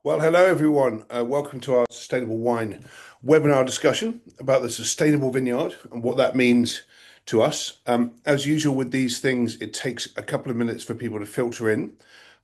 Well, hello everyone. Welcome to our Sustainable Wine webinar discussion about the Sustainable Vineyard and what that means to us. As usual with these things, it takes a couple of minutes for people to filter in.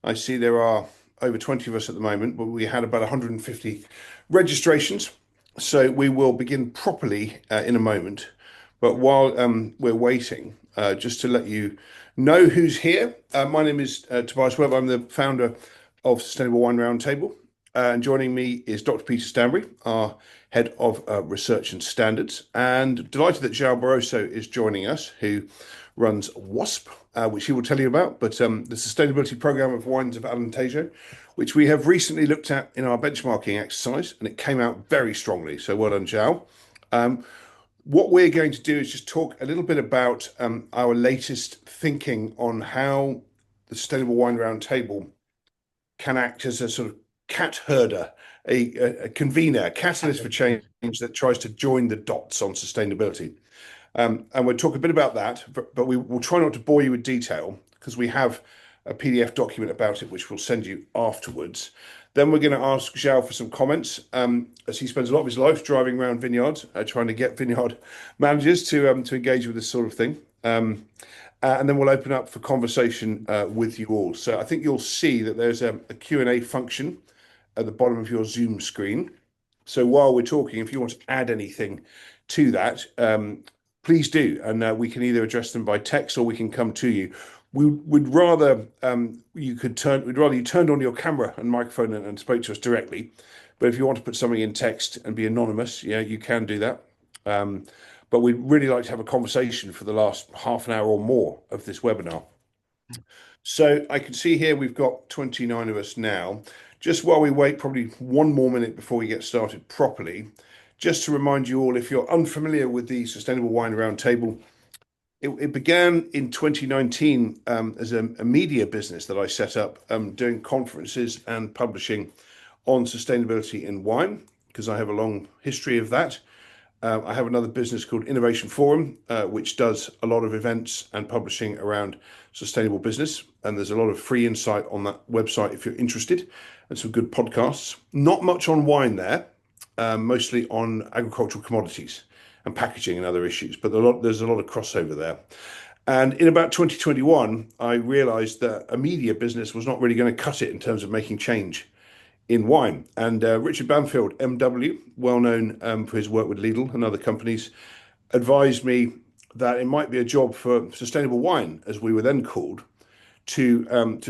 I see there are over 20 of us at the moment, but we had about 150 registrations. So we will begin properly in a moment. But while we're waiting, just to let you know who's here, my name is Tobias Webb. I'm the founder of Sustainable Wine Roundtable. And joining me is Dr. Peter Stanbury, our head of research and standards. And delighted that João Barroso is joining us, who runs WASP, which he will tell you about, but the Sustainability Programme of Wines of Alentejo, which we have recently looked at in our benchmarking exercise, and it came out very strongly. So well done, João. What we're going to do is just talk a little bit about our latest thinking on how the Sustainable Wine Roundtable can act as a sort of cat herder, a convener, a catalyst for change that tries to join the dots on sustainability. And we'll talk a bit about that, but we will try not to bore you with detail because we have a PDF document about it, which we'll send you afterwards. Then we're going to ask João for some comments, as he spends a lot of his life driving around vineyards, trying to get vineyard managers to engage with this sort of thing. And then we'll open up for conversation with you all. So I think you'll see that there's a Q&A function at the bottom of your Zoom screen. So while we're talking, if you want to add anything to that, please do. And we can either address them by text or we can come to you. We'd rather you turned on your camera and microphone and spoke to us directly. But if you want to put something in text and be anonymous, yeah, you can do that. But we'd really like to have a conversation for the last half an hour or more of this webinar. So I can see here we've got 29 of us now. Just while we wait, probably one more minute before we get started properly, just to remind you all, if you're unfamiliar with the Sustainable Wine Roundtable, it began in 2019 as a media business that I set up, doing conferences and publishing on sustainability in wine, because I have a long history of that. I have another business called Innovation Forum, which does a lot of events and publishing around sustainable business. And there's a lot of free insight on that website if you're interested, and some good podcasts. Not much on wine there, mostly on agricultural commodities and packaging and other issues, but there's a lot of crossover there. And in about 2021, I realized that a media business was not really going to cut it in terms of making change in wine. And Richard Banfield, MW, well known for his work with Lidl and other companies, advised me that it might be a job for Sustainable Wine, as we were then called, to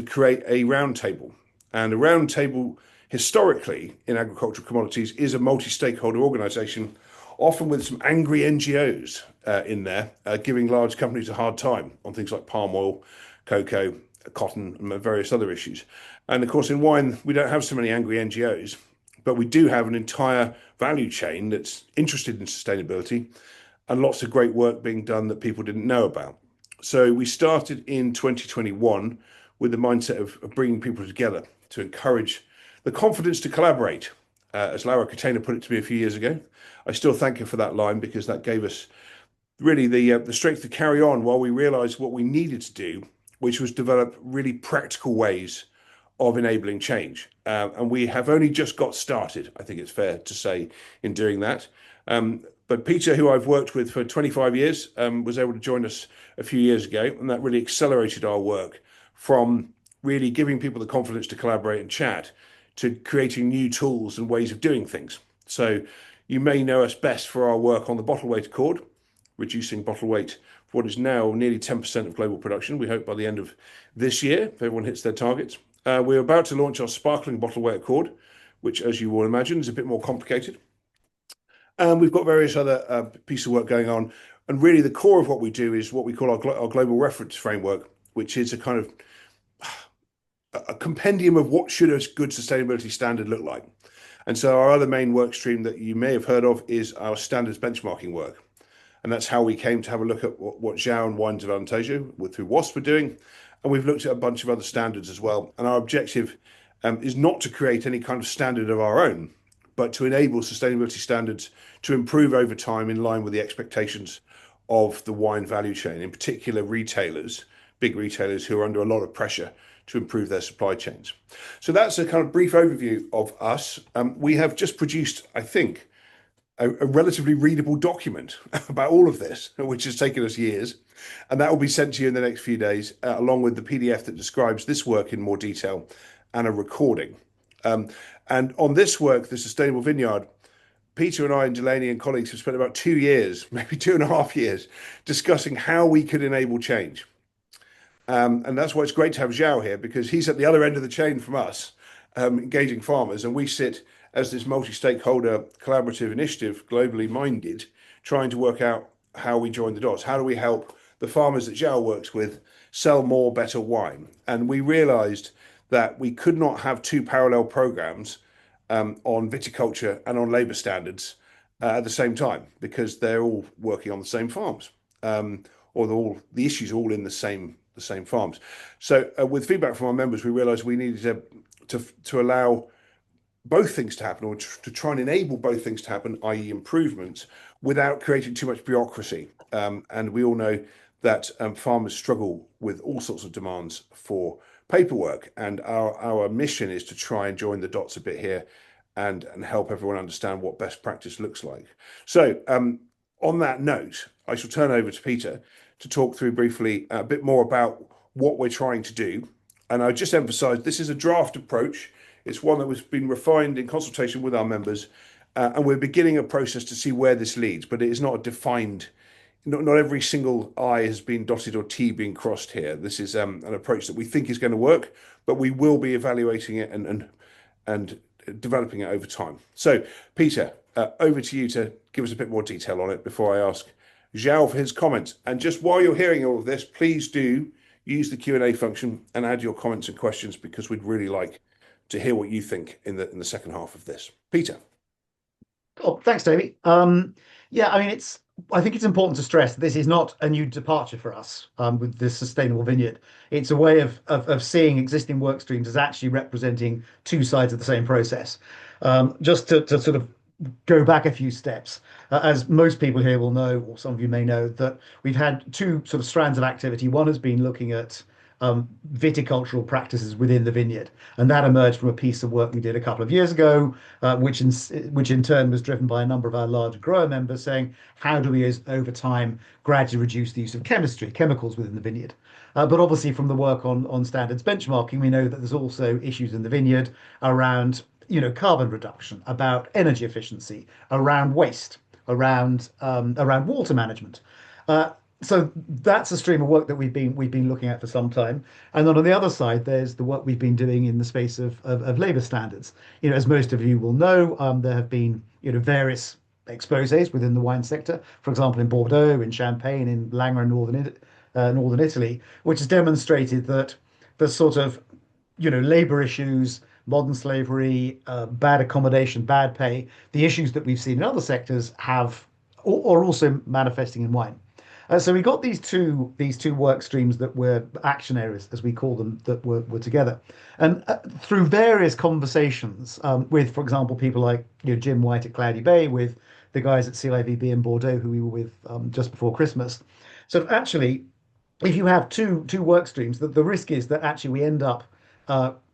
create a roundtable. And a roundtable, historically in agricultural commodities, is a multi-stakeholder organisation, often with some angry NGOs in there, giving large companies a hard time on things like palm oil, cocoa, cotton, and various other issues. And of course, in wine, we don't have so many angry NGOs, but we do have an entire value chain that's interested in sustainability and lots of great work being done that people didn't know about. So we started in 2021 with the mindset of bringing people together to encourage the confidence to collaborate. As Laura Catena put it to me a few years ago, I still thank her for that line, because that gave us really the strength to carry on while we realized what we needed to do, which was develop really practical ways of enabling change. And we have only just got started, I think it's fair to say, in doing that. But Peter, who I've worked with for 25 years, was able to join us a few years ago, and that really accelerated our work from really giving people the confidence to collaborate and chat to creating new tools and ways of doing things. So you may know us best for our work on the bottle weight accord, reducing bottle weight for what is now nearly 10% of global production. We hope by the end of this year, if everyone hits their targets. We're about to launch our sparkling bottle weight accord, which, as you will imagine, is a bit more complicated. And we've got various other pieces of work going on. And really the core of what we do is what we call our global reference framework, which is a kind of a compendium of what should a good sustainability standard look like. And so our other main work stream that you may have heard of is our standards benchmarking work. And that's how we came to have a look at what João and Wines of Alentejo through WASP were doing. And we've looked at a bunch of other standards as well. And our objective is not to create any kind of standard of our own, but to enable sustainability standards to improve over time in line with the expectations of the wine value chain, in particular retailers, big retailers who are under a lot of pressure to improve their supply chains. So that's a kind of brief overview of us. We have just produced, I think, a relatively readable document about all of this, which has taken us years. And that will be sent to you in the next few days, along with the PDF that describes this work in more detail and a recording. And on this work, the Sustainable Vineyard, Peter and I and Delaney and colleagues have spent about 2 years, maybe 2.5 years, discussing how we could enable change. And that's why it's great to have João here, because he's at the other end of the chain from us, engaging farmers, and we sit as this multi-stakeholder collaborative initiative, globally minded, trying to work out how we join the dots. How do we help the farmers that João works with sell more, better wine? And we realized that we could not have two parallel programs on viticulture and on labour standards at the same time, because they're all working on the same farms, or the issues are all in the same farms. So with feedback from our members, we realized we needed to allow both things to happen, or to try and enable both things to happen, i.e. improvements, without creating too much bureaucracy. And we all know that farmers struggle with all sorts of demands for paperwork, and our mission is to try and join the dots a bit here and help everyone understand what best practice looks like. So on that note, I shall turn over to Peter to talk through briefly a bit more about what we're trying to do. And I just emphasize this is a draft approach. It's one that was been refined in consultation with our members, and we're beginning a process to see where this leads, but it is not a defined, not every single I has been dotted or T being crossed here. This is an approach that we think is going to work, but we will be evaluating it and developing it over time. So Peter, over to you to give us a bit more detail on it before I ask João for his comments. And just while you're hearing all of this, please do use the Q&A function and add your comments and questions, because we'd really like to hear what you think in the second half of this. Peter. Oh, thanks, Toby. Yeah, I mean, I think it's important to stress that this is not a new departure for us with this Sustainable Vineyard. It's a way of seeing existing work streams as actually representing two sides of the same process. Just to sort of go back a few steps, as most people here will know, or some of you may know, that we've had two sort of strands of activity. One has been looking at viticultural practices within the vineyard, and that emerged from a piece of work we did a couple of years ago, which in turn was driven by a number of our large grower members saying, how do we, over time, gradually reduce the use of chemicals within the vineyard? But obviously, from the work on standards benchmarking, we know that there's also issues in the vineyard around carbon reduction, about energy efficiency, around waste, around water management. So that's a stream of work that we've been looking at for some time. And then on the other side, there's the work we've been doing in the space of labour standards. As most of you will know, there have been various exposés within the wine sector, for example, in Bordeaux, in Champagne, in Langres, northern Italy, which has demonstrated that the sort of labour issues, modern slavery, bad accommodation, bad pay, the issues that we've seen in other sectors are also manifesting in wine. So we got these two work streams that were action areas, as we call them, that were together, and through various conversations with, for example, people like Jim White at Cloudy Bay, with the guys at CIVB in Bordeaux, who we were with just before Christmas. So actually, if you have two work streams, the risk is that actually we end up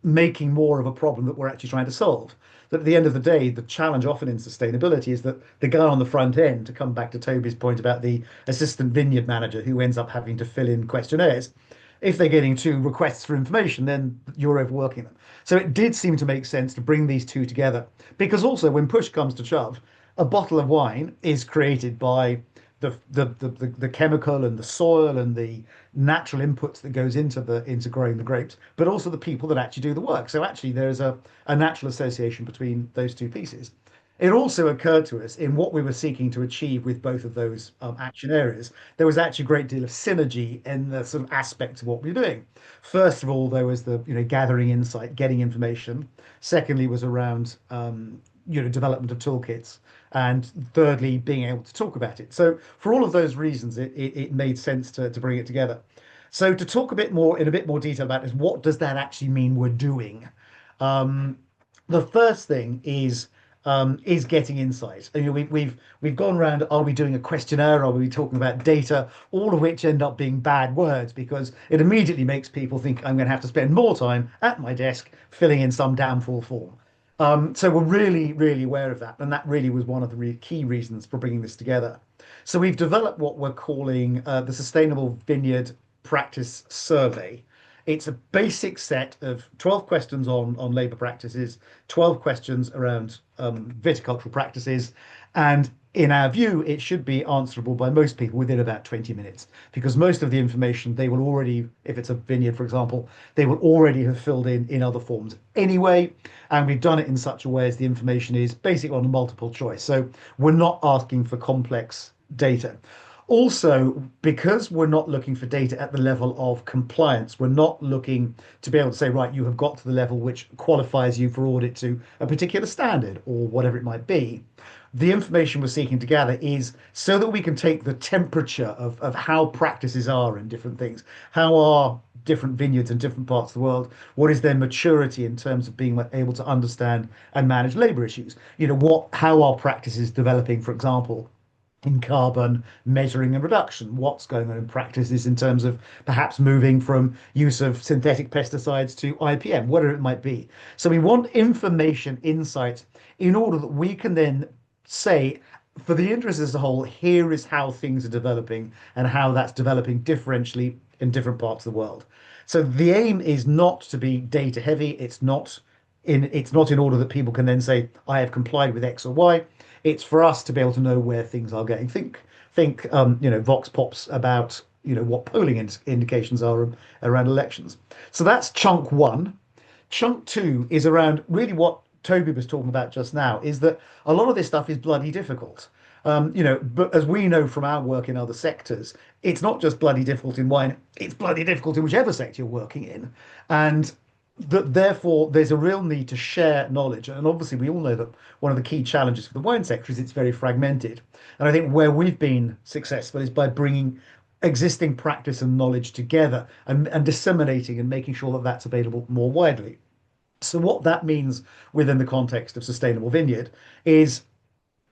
making more of a problem that we're actually trying to solve. That at the end of the day, the challenge often in sustainability is that the guy on the front end, to come back to Toby's point about the assistant vineyard manager who ends up having to fill in questionnaires, if they're getting two requests for information, then you're overworking them. So it did seem to make sense to bring these two together, because also when push comes to shove, a bottle of wine is created by the chemical and the soil and the natural inputs that goes into growing the grapes, but also the people that actually do the work. So actually there's a natural association between those two pieces. It also occurred to us in what we were seeking to achieve with both of those action areas, there was actually a great deal of synergy in the sort of aspects of what we were doing. First of all, there was the gathering insight, getting information. Secondly, was around development of toolkits, and thirdly, being able to talk about it. So for all of those reasons, it made sense to bring it together. So to talk in a bit more detail about is what does that actually mean we're doing? The first thing is is getting insight. And, we've gone around. Are we doing a questionnaire? Are we talking about data? All of which end up being bad words because it immediately makes people think I'm going to have to spend more time at my desk filling in some damn full form. So we're really, really aware of that, and that really was one of the key reasons for bringing this together. So we've developed what we're calling the Sustainable Vineyard Practice Survey. It's a basic set of 12 questions on labour practices, 12 questions around viticultural practices, and in our view, it should be answerable by most people within about 20 minutes because most of the information they will already, if it's a vineyard, for example, they will already have filled in other forms anyway. And we've done it in such a way as the information is basically on a multiple choice. So we're not asking for complex data. Also, because we're not looking for data at the level of compliance, we're not looking to be able to say, right, you have got to the level which qualifies you for audit to a particular standard or whatever it might be. The information we're seeking to gather is so that we can take the temperature of how practices are in different things. How are different vineyards in different parts of the world? What is their maturity in terms of being able to understand and manage labor issues? How are practices developing, for example, in carbon measuring and reduction? What's going on in practices in terms of perhaps moving from use of synthetic pesticides to IPM, whatever it might be. So we want information, insight, in order that we can then say, for the interest as a whole, here is how things are developing and how that's developing differentially in different parts of the world. So the aim is not to be data heavy. It's not in order that people can then say, I have complied with X or Y. It's for us to be able to know where things are going. Think, Vox Pops about, what polling indications are around elections. So that's chunk one. Chunk two is around really what Toby was talking about just now, is that a lot of this stuff is bloody difficult. But as we know from our work in other sectors, it's not just bloody difficult in wine, it's bloody difficult in whichever sector you're working in. And that therefore there's a real need to share knowledge. And obviously we all know that one of the key challenges for the wine sector is it's very fragmented. And I think where we've been successful is by bringing existing practice and knowledge together and disseminating and making sure that that's available more widely. So what that means within the context of Sustainable Vineyard is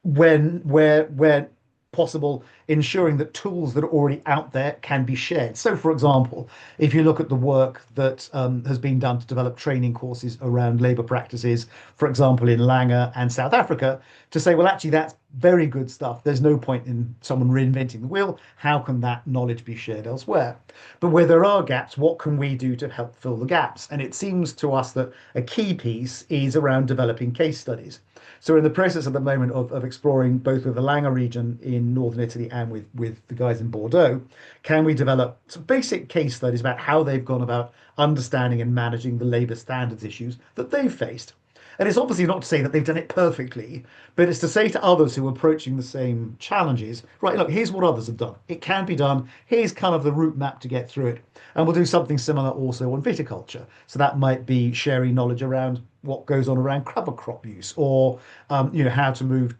where possible, ensuring that tools that are already out there can be shared. So, for example, if you look at the work that has been done to develop training courses around labour practices, for example, in Langer and South Africa, to say, well, actually, that's very good stuff. There's no point in someone reinventing the wheel. How can that knowledge be shared elsewhere? But where there are gaps, what can we do to help fill the gaps? And it seems to us that a key piece is around developing case studies. So we're in the process at the moment of exploring both with the Langer region in northern Italy and with the guys in Bordeaux. Can we develop some basic case studies about how they've gone about understanding and managing the labour standards issues that they've faced? And it's obviously not to say that they've done it perfectly, but it's to say to others who are approaching the same challenges, right, look, here's what others have done. It can be done. Here's kind of the route map to get through it. And we'll do something similar also on viticulture. So that might be sharing knowledge around what goes on around cover crop use or, how to move,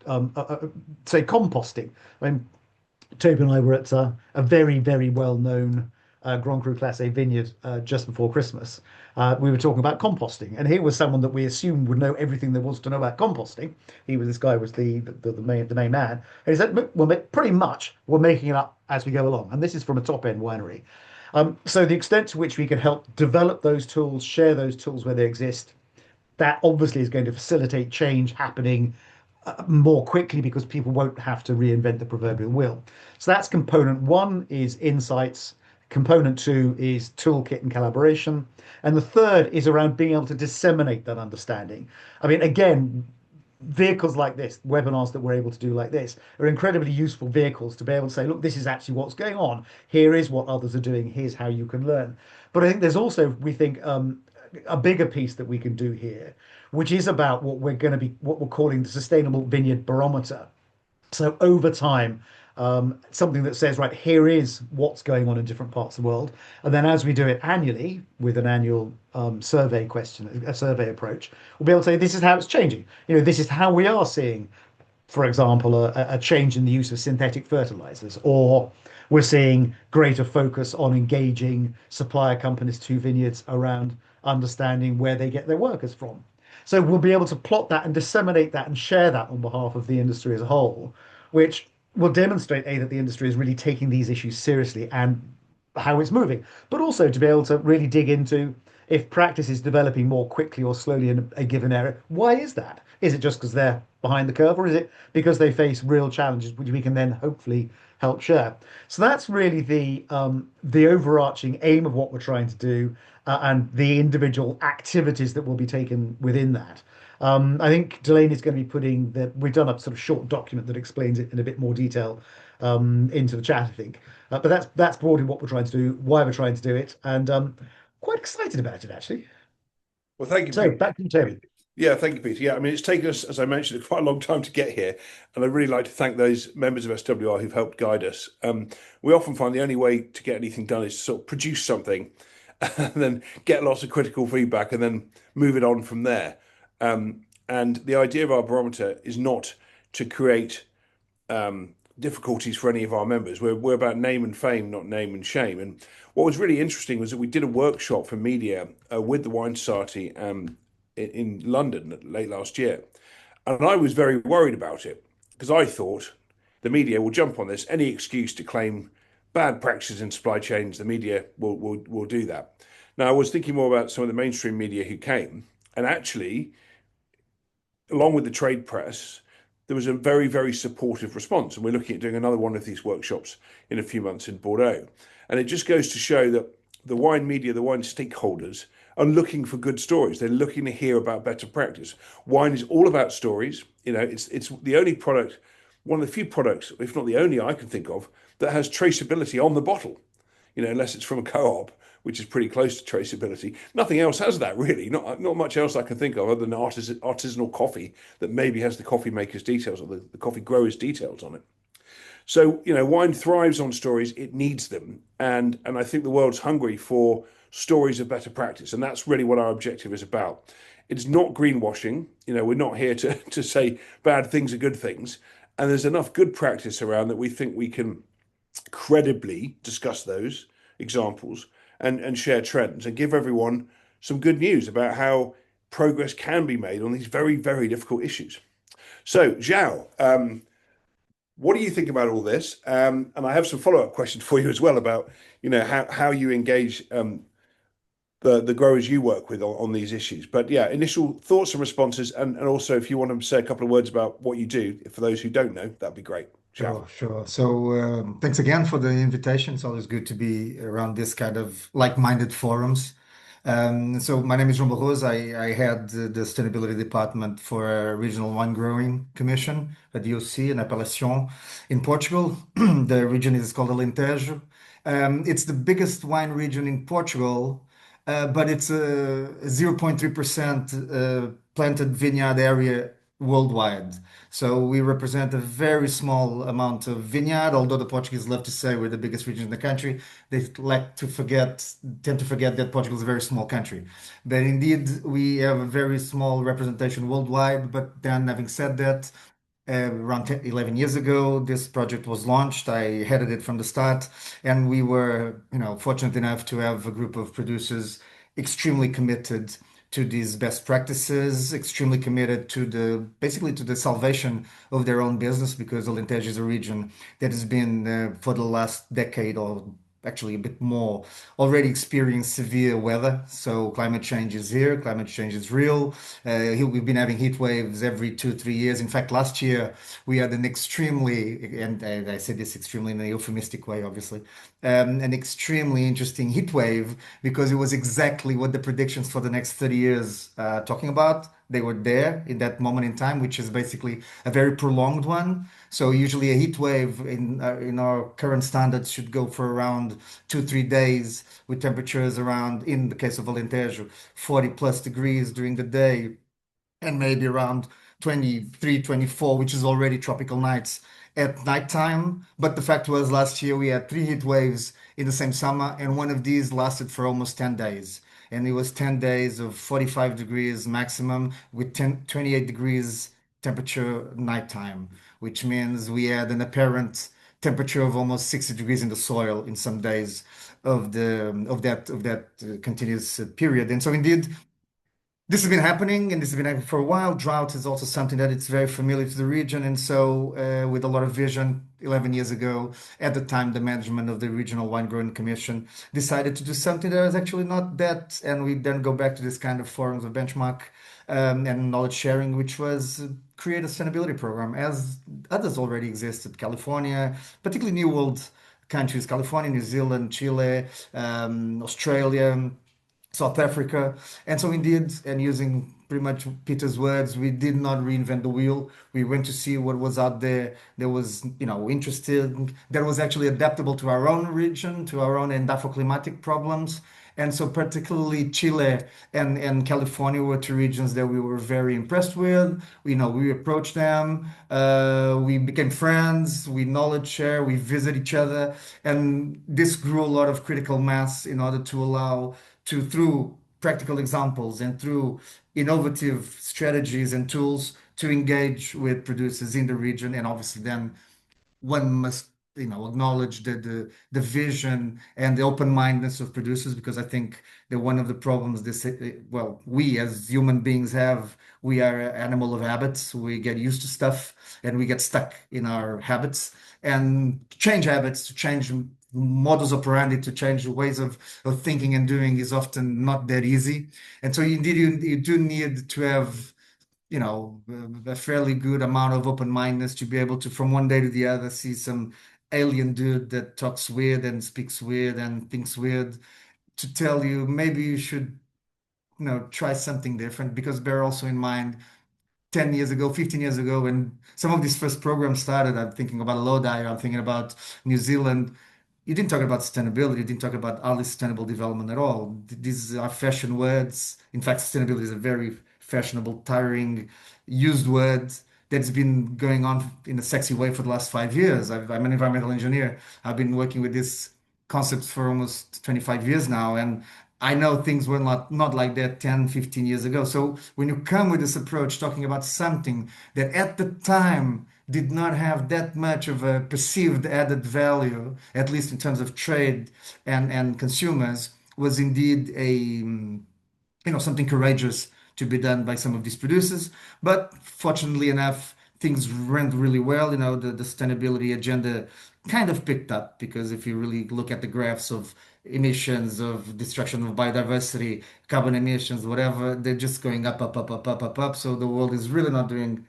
say, composting. I mean, Toby and I were at a very, very well-known Grand Cru Class A vineyard just before Christmas. We were talking about composting, and here was someone that we assumed would know everything there was to know about composting. This guy was the main man, and he said, "Well, pretty much we're making it up as we go along." And this is from a top-end winery. So the extent to which we can help develop those tools, share those tools where they exist, that obviously is going to facilitate change happening more quickly because people won't have to reinvent the proverbial wheel. So that's component one is insights. Component two is toolkit and collaboration. And the third is around being able to disseminate that understanding. I mean, again, vehicles like this, webinars that we're able to do like this, are incredibly useful vehicles to be able to say, look, this is actually what's going on. Here is what others are doing. Here's how you can learn. But I think there's also, we think, a bigger piece that we can do here, which is about what we're calling the Sustainable Vineyard Barometer. So over time, something that says, right, here is what's going on in different parts of the world. And then as we do it annually with an annual survey approach, we'll be able to say, this is how it's changing. This is how we are seeing, for example, a change in the use of synthetic fertilizers, or we're seeing greater focus on engaging supplier companies to vineyards around understanding where they get their workers from. So we'll be able to plot that and disseminate that and share that on behalf of the industry as a whole, which will demonstrate A, that the industry is really taking these issues seriously and how it's moving, but also to be able to really dig into if practice is developing more quickly or slowly in a given area. Why is that? Is it just because they're behind the curve, or is it because they face real challenges which we can then hopefully help share? So that's really the overarching aim of what we're trying to do, and the individual activities that will be taken within that. I think Delaney's going to be putting that. We've done a sort of short document that explains it in a bit more detail into the chat, I think. But that's broadly what we're trying to do, why we're trying to do it, and quite excited about it actually. Well, thank you, So Peter. back to you, Toby. Yeah, thank you, Peter. Yeah, I mean, it's taken us, as I mentioned, quite a long time to get here, and I'd really like to thank those members of SWR who've helped guide us. We often find the only way to get anything done is to sort of produce something, and then get lots of critical feedback, and then move it on from there. And the idea of our barometer is not to create difficulties for any of our members. We're about name and fame, not name and shame. And what was really interesting was that we did a workshop for media with the Wine Society in London late last year. And I was very worried about it because I thought the media will jump on this. Any excuse to claim bad practices in supply chains, the media will do that. Now, I was thinking more about some of the mainstream media who came, and actually, along with the trade press, there was a very, very supportive response. And we're looking at doing another one of these workshops in a few months in Bordeaux. And it just goes to show that the wine media, the wine stakeholders, are looking for good stories. They're looking to hear about better practice. Wine is all about stories. You know, it's the only product, one of the few products, if not the only I can think of, that has traceability on the bottle. You know, unless it's from a co-op, which is pretty close to traceability. Nothing else has that really. Not much else I can think of other than artisanal coffee that maybe has the coffee maker's details or the coffee grower's details on it. So, you know, wine thrives on stories. It needs them. And I think the world's hungry for stories of better practice. And that's really what our objective is about. It's not greenwashing. You know, we're not here to say bad things are good things. And there's enough good practice around that we think we can credibly discuss those examples and share trends and give everyone some good news about how progress can be made on these very, very difficult issues. So, João, what do you think about all this? And I have some follow-up questions for you as well about, you know, how you engage the growers you work with on these issues. But yeah, initial thoughts and responses, and also if you want to say a couple of words about what you do, for those who don't know, that'd be great. Ciao. Sure, sure. So, thanks again for the invitation. It's always good to be around this kind of like-minded forums. So, my name is João Barroso. I head the sustainability department for a regional wine growing commission at UC in Appellation in Portugal. The region is called Alentejo. It's the biggest wine region in Portugal, but it's a 0.3% planted vineyard area worldwide. So we represent a very small amount of vineyard, although the Portuguese love to say we're the biggest region in the country. They tend to forget that Portugal is a very small country. But indeed, we have a very small representation worldwide. But then, having said that, around 10, 11 years ago, this project was launched. I headed it from the start, and we were, fortunate enough to have a group of producers extremely committed to these best practices, extremely committed to basically to the salvation of their own business, because Alentejo is a region that has been, for the last decade or actually a bit more, already experienced severe weather. So climate change is here, climate change is real. We've been having heat waves every 2, 3 years. In fact, last year we had an extremely, and I say this extremely in a euphemistic way, obviously, an extremely interesting heat wave, because it was exactly what the predictions for the next 30 years talking about. They were there in that moment in time, which is basically a very prolonged one. So usually a heat wave in our current standards should go for around 2, 3 days, with temperatures around, in the case of Alentejo, 40 plus degrees during the day, and maybe around 23, 24, which is already tropical nights at nighttime. But the fact was, last year we had 3 heat waves in the same summer, and one of these lasted for almost 10 days. And it was 10 days of 45 degrees maximum with 28 degrees temperature nighttime, which means we had an apparent temperature of almost 60 degrees in the soil in some days of that continuous period. And so indeed, this has been happening, and this has been happening for a while. Drought is also something that it's very familiar to the region, and so with a lot of vision, 11 years ago, at the time, the management of the Regional Wine Growing Commission decided to do something that was actually not that, and we then go back to this kind of forums of benchmark and knowledge sharing, which was create a sustainability program, as others already existed. California, particularly New World countries, California, New Zealand, Chile, Australia, South Africa. And so indeed, and using pretty much Peter's words, we did not reinvent the wheel. We went to see what was out there that was, interested, that was actually adaptable to our own region, to our own endophthalmic problems. And so particularly Chile and California were two regions that we were very impressed with. We approached them, we became friends, we knowledge share, we visit each other, and this grew a lot of critical mass in order to allow to, through practical examples and through innovative strategies and tools, to engage with producers in the region. And obviously then one must acknowledge the vision and the open-mindedness of producers, because I think that one of the problems we as human beings have, we are an animal of habits. We get used to stuff and we get stuck in our habits, and to change habits, to change modus operandi, to change ways of thinking and doing is often not that easy. And so indeed you do need to have a fairly good amount of open-mindedness to be able to, from one day to the other, see some alien dude that talks weird and speaks weird and thinks weird, to tell you maybe you should, try something different. Because bear also in mind, 10 years ago, 15 years ago, when some of these first programs started, I'm thinking about Lodi, I'm thinking about New Zealand. You didn't talk about sustainability, you didn't talk about early sustainable development at all. These are fashion words. In fact, sustainability is a very fashionable, tiring, used word that's been going on in a sexy way for the last 5 years. I'm an environmental engineer. I've been working with this concept for almost 25 years now, and I know things were not like that 10, 15 years ago. So when you come with this approach, talking about something that at the time did not have that much of a perceived added value, at least in terms of trade and consumers, was indeed something courageous to be done by some of these producers. But fortunately enough, things went really well. The sustainability agenda kind of picked up, because if you really look at the graphs of emissions, of destruction of biodiversity, carbon emissions, whatever, they're just going up, up, up, up, up, up, up. So the world is really not doing,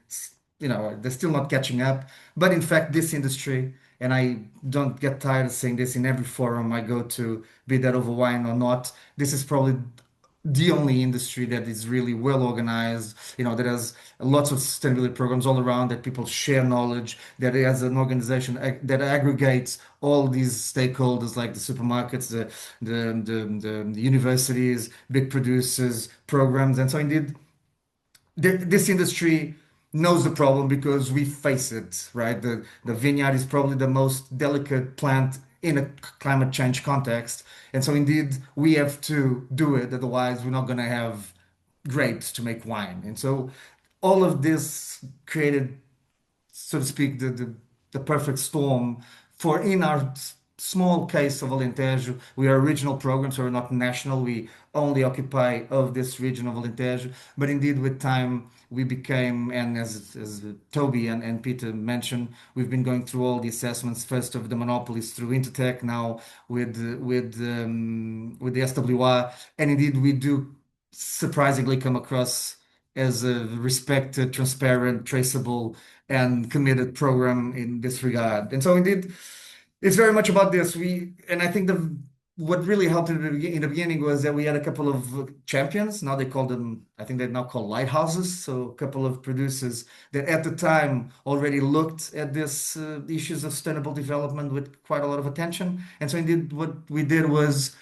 they're still not catching up. But in fact, this industry, and I don't get tired of saying this in every forum I go to, be that over wine or not, this is probably the only industry that is really well organized, that has lots of sustainability programs all around, that people share knowledge, that it has an organization that aggregates all these stakeholders, like the supermarkets, the universities, big producers, programs. And so indeed, this industry knows the problem because we face it, right? The vineyard is probably the most delicate plant in a climate change context. And so indeed, we have to do it. Otherwise, we're not going to have grapes to make wine. And so all of this created, so to speak, the perfect storm for, in our small case of Alentejo, we are a regional program, so we're not national. We only occupy of this region of Alentejo. But indeed, with time, we became, and as Toby and Peter mentioned, we've been going through all the assessments, first of the monopolies through Intertech, now with the SWR. And indeed, we do surprisingly come across as a respected, transparent, traceable, and committed program in this regard. And so indeed, it's very much about this. And I think what really helped in the beginning was that we had a couple of champions. Now they call them, I think they're now called lighthouses. So a couple of producers that at the time already looked at this issues of sustainable development with quite a lot of attention. And so indeed, what we did was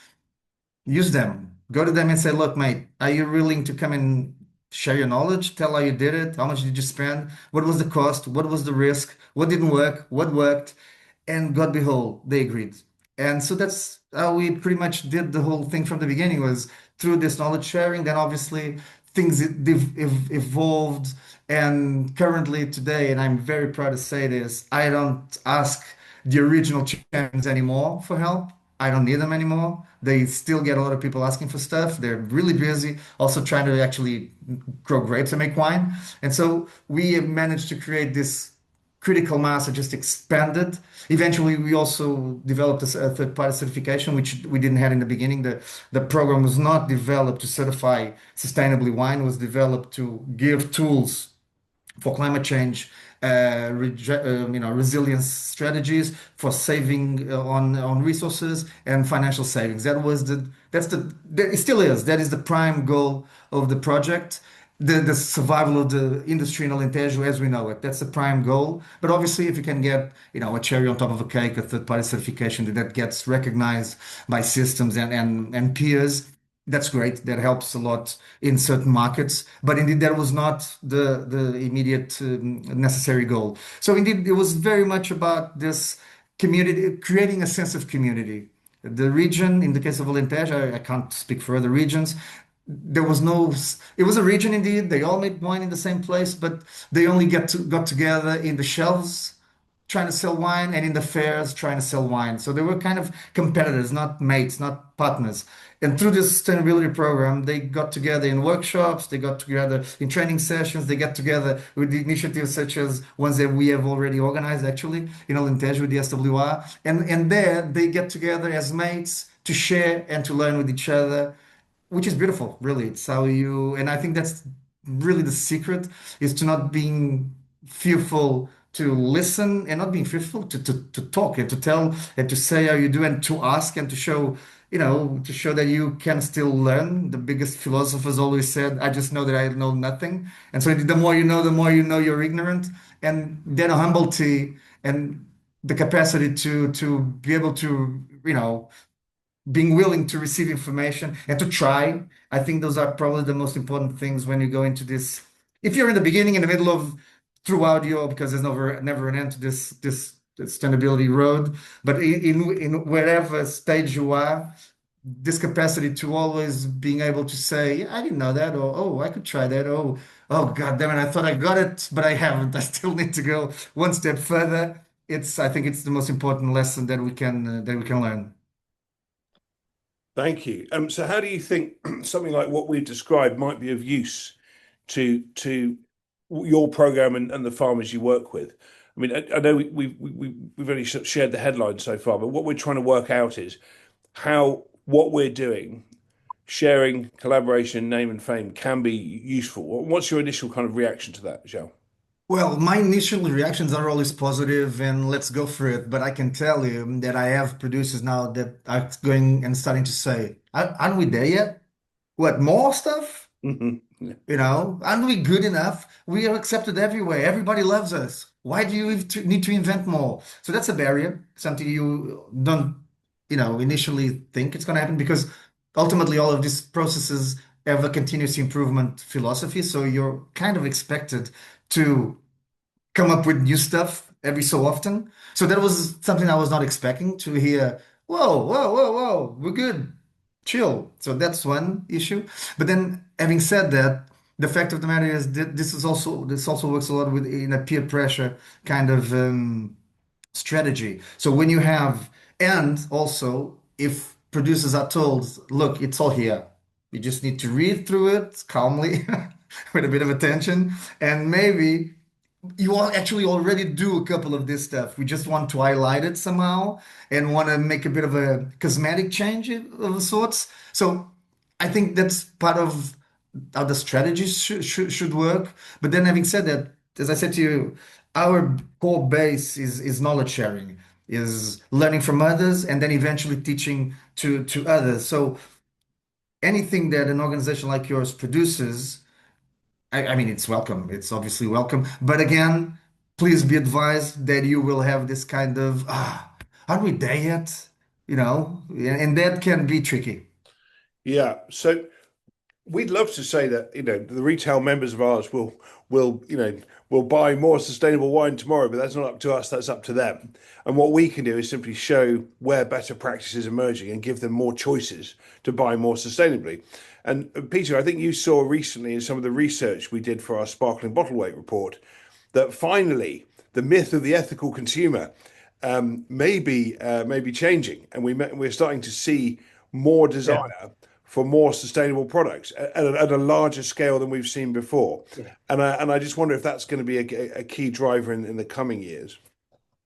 use them, go to them and say, look, mate, are you willing to come and share your knowledge, tell how you did it, how much did you spend, what was the cost, what was the risk, what didn't work, what worked? And God behold, they agreed. And so that's how we pretty much did the whole thing from the beginning, was through this knowledge sharing. Then obviously things evolved. And currently today, and I'm very proud to say this, I don't ask the original champions anymore for help. I don't need them anymore. They still get a lot of people asking for stuff. They're really busy, also trying to actually grow grapes and make wine. And so we have managed to create this critical mass that just expanded. Eventually, we also developed a third-party certification, which we didn't have in the beginning. The program was not developed to certify sustainably wine, it was developed to give tools for climate change, resilience strategies for saving on resources and financial savings. It still is. That is the prime goal of the project. The survival of the industry in Alentejo as we know it. That's the prime goal. But obviously, if you can get, a cherry on top of a cake, a third-party certification that gets recognized by systems and peers, that's great. That helps a lot in certain markets. But indeed, that was not the immediate necessary goal. So indeed, it was very much about this community, creating a sense of community. The region, in the case of Alentejo, I can't speak for other regions. There was no, it was a region indeed. They all made wine in the same place, but they only got together in the shelves trying to sell wine and in the fairs trying to sell wine. So they were kind of competitors, not mates, not partners. And through this sustainability program, they got together in workshops, they got together in training sessions, they got together with initiatives such as ones that we have already organized actually in Alentejo with the SWR. And there they get together as mates to share and to learn with each other, which is beautiful, really. It's how and I think that's really the secret is to not being fearful to listen and not being fearful to talk and to tell and to say how you do and to ask and to show, to show that you can still learn. The biggest philosophers always said, I just know that I know nothing. And so the more you know you're ignorant. And then a humility and the capacity to be able to, being willing to receive information and to try. I think those are probably the most important things when you go into this. If you're in the beginning, in the middle of, throughout your, because there's never an end to this sustainability road, but in wherever stage you are, this capacity to always being able to say, "Yeah, I didn't know that," or "Oh, I could try that," "Oh, God damn it, I thought I got it, but I haven't. I still need to go one step further." I think it's the most important lesson that we can learn. Thank you. So how do you think something like what we've described might be of use to your program and the farmers you work with? I mean, I know we've only shared the headlines so far, but what we're trying to work out is how what we're doing, sharing, collaboration, name and fame can be useful. What's your initial kind of reaction to that, João? Well, my initial reactions are always positive and let's go for it. But I can tell you that I have producers now that are going and starting to say, aren't we there yet? What, more stuff? Aren't we good enough? We are accepted everywhere. Everybody loves us. Why do you need to invent more? So that's a barrier, something you don't, initially think it's going to happen because ultimately all of these processes have a continuous improvement philosophy. So you're kind of expected to come up with new stuff every so often. So that was something I was not expecting to hear. Whoa, whoa, whoa, whoa, we're good, chill. So that's one issue. But then, having said that, the fact of the matter is that this also works a lot with in a peer pressure kind of strategy. So when you have, and also if producers are told, look, it's all here. You just need to read through it calmly with a bit of attention, and maybe you all actually already do a couple of this stuff. We just want to highlight it somehow and want to make a bit of a cosmetic change of sorts. So I think that's part of how the strategies should work. But then having said that, as I said to you, our core base is knowledge sharing, is learning from others and then eventually teaching to others. So anything that an organization like yours produces, I mean, it's welcome. It's obviously welcome. But again, please be advised that you will have this kind of, are we there yet? And that can be tricky. Yeah. So we'd love to say that, the retail members of ours will buy more sustainable wine tomorrow, but that's not up to us, that's up to them. And what we can do is simply show where better practices are emerging and give them more choices to buy more sustainably. And Peter, I think you saw recently in some of the research we did for our sparkling bottle weight report that finally the myth of the ethical consumer maybe changing, and we're starting to see more Yeah. desire for more sustainable products at a larger scale than we've seen before. Yeah. And I just wonder if that's going to be a key driver in the coming years.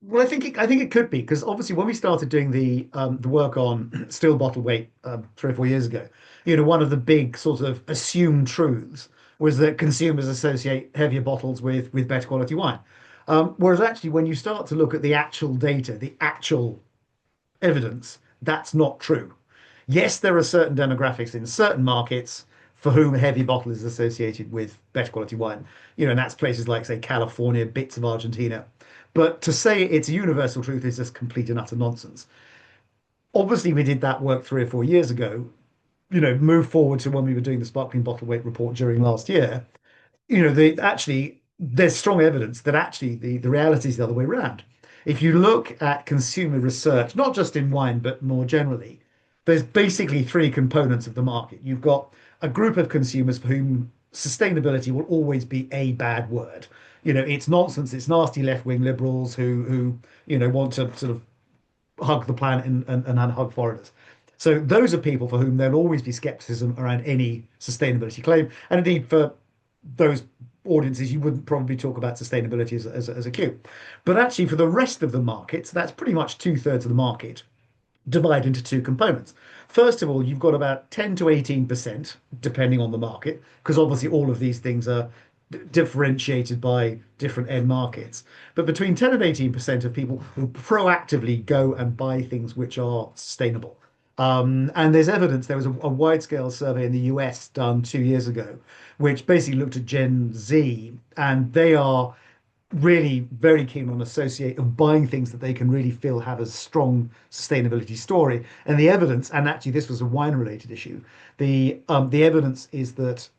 Well, I think it could be because obviously when we started doing the work on still bottle weight 3 or 4 years ago, one of the big sort of assumed truths was that consumers associate heavier bottles with better quality wine. Whereas actually, when you start to look at the actual data, the actual evidence, that's not true. Yes, there are certain demographics in certain markets for whom a heavy bottle is associated with better quality wine. And that's places like, say, California, bits of Argentina. But to say it's a universal truth is just complete and utter nonsense. Obviously, we did that work 3 or 4 years ago. Move forward to when we were doing the sparkling bottle weight report during last year. There's strong evidence that actually the reality is the other way around. If you look at consumer research, not just in wine, but more generally, there's basically three components of the market. You've got a group of consumers for whom sustainability will always be a bad word. It's nonsense. It's nasty left-wing liberals who want to sort of hug the planet and hug foreigners. So those are people for whom there'll always be skepticism around any sustainability claim. And indeed, for those audiences, you wouldn't probably talk about sustainability as a cue. But actually, for the rest of the markets, that's pretty much 2/3 of the market divide into two components. First of all, you've got about 10 to 18%, depending on the market, because obviously all of these things are differentiated by different end markets. But between 10 and 18% of people who proactively go and buy things which are sustainable. And there's evidence, there was a wide-scale survey in the US done 2 years ago, which basically looked at Gen Z, and they are really very keen on buying things that they can really feel have a strong sustainability story. And the evidence, and actually this was a wine related issue, the evidence is that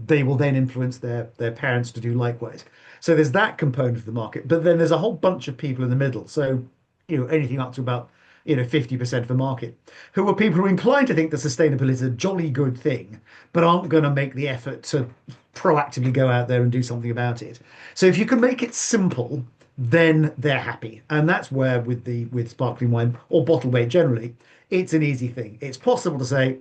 they will then influence their parents to do likewise. So there's that component of the market, but then there's a whole bunch of people in the middle. So anything up to about 50% of the market, who are people who are inclined to think that sustainability is a jolly good thing, but aren't going to make the effort to proactively go out there and do something about it. So if you can make it simple, then they're happy. And that's where with sparkling wine or bottle weight generally, it's an easy thing. It's possible to say,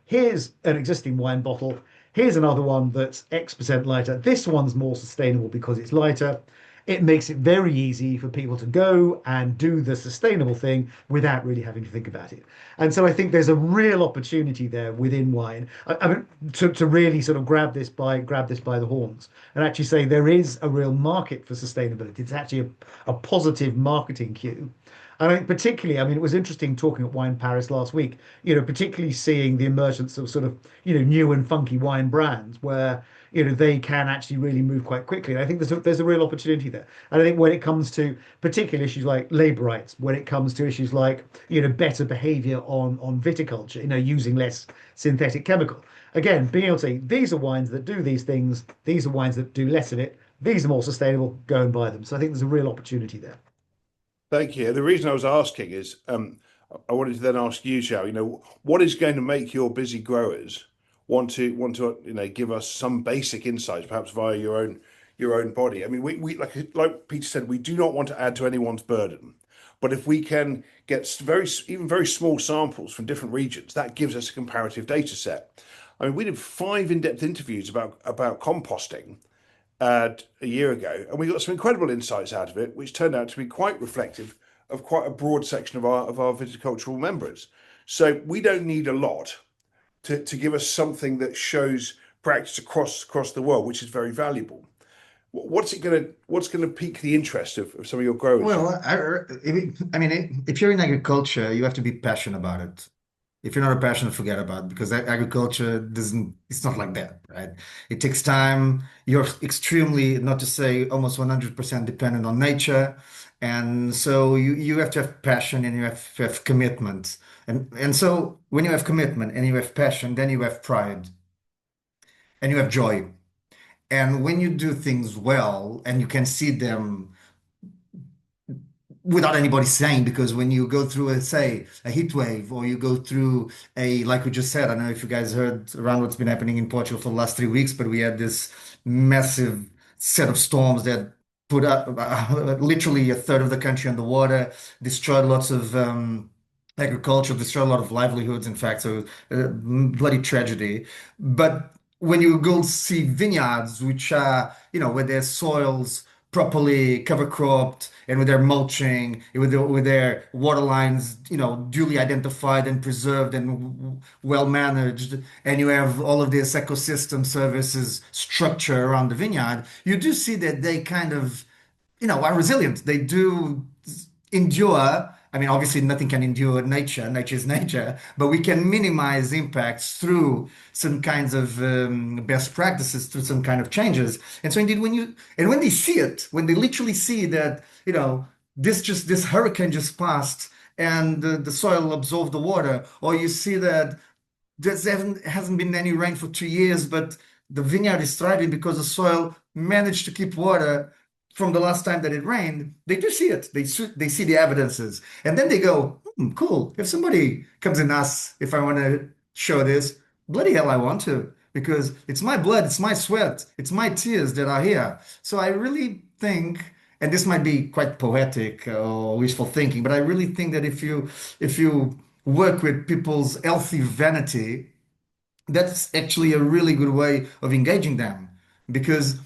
here's an existing wine bottle. Here's another one that's X% lighter. This one's more sustainable because it's lighter. It makes it very easy for people to go and do the sustainable thing without really having to think about it. And so I think there's a real opportunity there within wine. I mean, to really sort of grab this by the horns and actually say there is a real market for sustainability. It's actually a positive marketing cue. And I think particularly, I mean, it was interesting talking at Wine Paris last week, particularly seeing the emergence of sort of, new and funky wine brands where, they can actually really move quite quickly. And I think there's a real opportunity there. And I think when it comes to particular issues like labor rights, when it comes to issues like, better behavior on viticulture, using less synthetic chemical, again, being able to say, these are wines that do these things, these are wines that do less of it, these are more sustainable, go and buy them. So I think there's a real opportunity there. Thank you. The reason I was asking is I wanted to then ask you, João, what is going to make your busy growers want to give us some basic insights, perhaps via your own body? I mean, we like Peter said, we do not want to add to anyone's burden, but if we can get even very small samples from different regions, that gives us a comparative data set. I mean, we did 5 in-depth interviews about composting a year ago, and we got some incredible insights out of it, which turned out to be quite reflective of quite a broad section of our viticultural members. So we don't need a lot to give us something that shows practice across the world, which is very valuable. What's going to pique the interest of some of your growers? Well, I mean, if you're in agriculture, you have to be passionate about it. If you're not passionate, forget about it, because agriculture it's not like that, right? It takes time. You're extremely, not to say almost 100% dependent on nature. And so you have to have passion and you have to have commitment. And so when you have commitment and you have passion, then you have pride and you have joy. And when you do things well and you can see them without anybody saying, because when you go through say a heat wave, or you go through like we just said, I don't know if you guys heard around what's been happening in Portugal for the last 3 weeks, but we had this massive set of storms that put up literally a third of the country underwater, destroyed lots of agriculture, destroyed a lot of livelihoods, in fact, so bloody tragedy. But when you go see vineyards, which are, where their soils properly cover cropped and with their mulching, with their water lines, duly identified and preserved and well managed, and you have all of this ecosystem services structure around the vineyard, you do see that they kind of are resilient. They do endure. I mean, obviously, nothing can endure nature. Nature is nature, but we can minimize impacts through some kinds of best practices, through some kind of changes. And so, indeed, when they see it, when they literally see that, this hurricane just passed and the soil absorbed the water, or you see that there hasn't been any rain for 2 years, but the vineyard is thriving because the soil managed to keep water from the last time that it rained. They do see it. They see the evidences. And then they go, cool. If somebody comes and asks if I want to show this, bloody hell, I want to. Because it's my blood, it's my sweat, it's my tears that are here. So I really think, and this might be quite poetic or wishful thinking, but I really think that if you work with people's healthy vanity, that's actually a really good way of engaging them. Because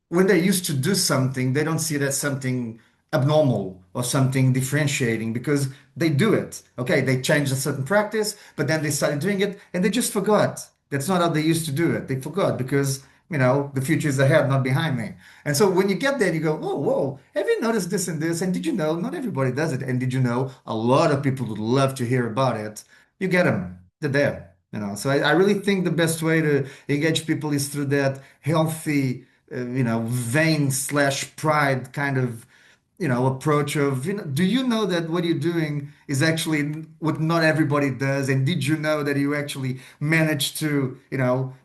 when they're used to do something, they don't see it as something abnormal or something differentiating because they do it. Okay, they changed a certain practice, but then they started doing it and they just forgot. That's not how they used to do it. They forgot because, the future is ahead, not behind me. And so when you get there, you go, oh, whoa, have you noticed this and this? And did you know not everybody does it? And did you know a lot of people would love to hear about it? You get them, they're there. So I really think the best way to engage people is through that healthy vain slash pride kind of, approach of, do you know that what you're doing is actually what not everybody does? And did you know that you actually managed to,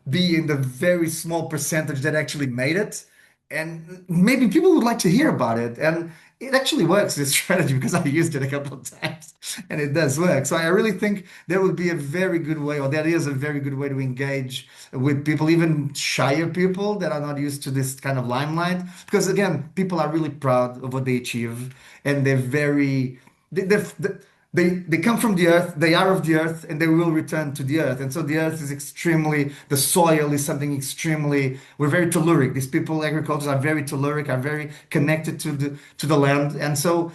be in the very small percentage that actually made it? And maybe people would like to hear about it. And it actually works, this strategy, because I used it a couple of times and it does work. So I really think that would be a very good way, or that is a very good way to engage with people, even shyer people that are not used to this kind of limelight. Because again, people are really proud of what they achieve and they come from the earth, they are of the earth, and they will return to the earth. And so the earth is the soil is something extremely, we're very telluric. These people, agriculturists, are very telluric, are very connected to the land. And so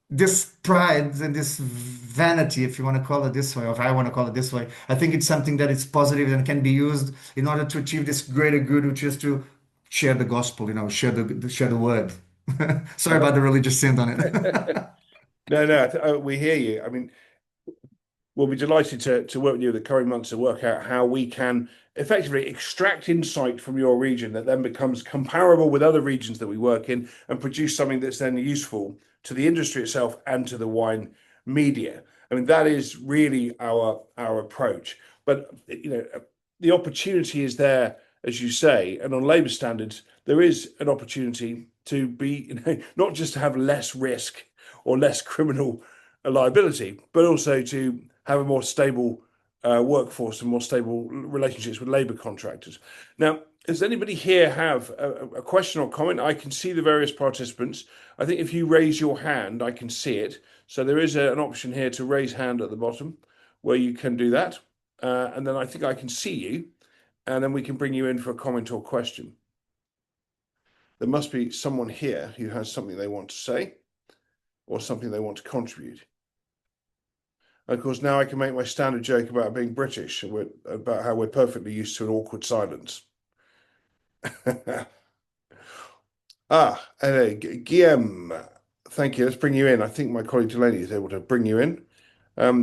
this pride and this vanity, if you want to call it this way, or if I want to call it this way, I think it's something that is positive and can be used in order to achieve this greater good, which is to share the gospel, share the word. Sorry about the religious sin on it. No, we hear you. I mean, we'll be delighted to work with you in the coming months to work out how we can effectively extract insight from your region that then becomes comparable with other regions that we work in and produce something that's then useful to the industry itself and to the wine media. I mean, that is really our approach. But the opportunity is there, as you say, and on labour standards, there is an opportunity to be, not just to have less risk or less criminal liability, but also to have a more stable workforce and more stable relationships with labour contractors. Now, does anybody here have a question or comment? I can see the various participants. I think if you raise your hand, I can see it. So there is an option here to raise hand at the bottom where you can do that. And then I think I can see you, and then we can bring you in for a comment or question. There must be someone here who has something they want to say or something they want to contribute. And of course, now I can make my standard joke about being British, about how we're perfectly used to an awkward silence. Guillaume, thank you. Let's bring you in. I think my colleague Delaney is able to bring you in.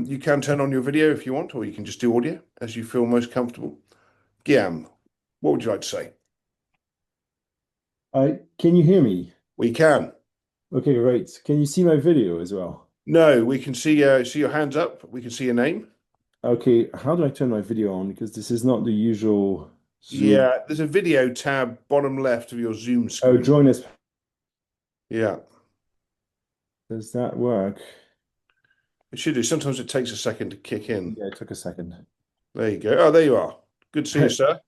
You can turn on your video if you want, or you can just do audio as you feel most comfortable. Guillaume, what would you like to say? Can you hear me? We can. Okay, great. Can you see my video as well? No, we can see your hands up. We can see your name. Okay, how do I turn my video on? Because this is not the usual Zoom. Yeah, there's a video tab bottom left of your Zoom screen. Oh, join us. Yeah. Does that work? It should do. Sometimes it takes a second to kick in. Yeah, it took a second. There you go. Oh, there you are. Good to see you, sir.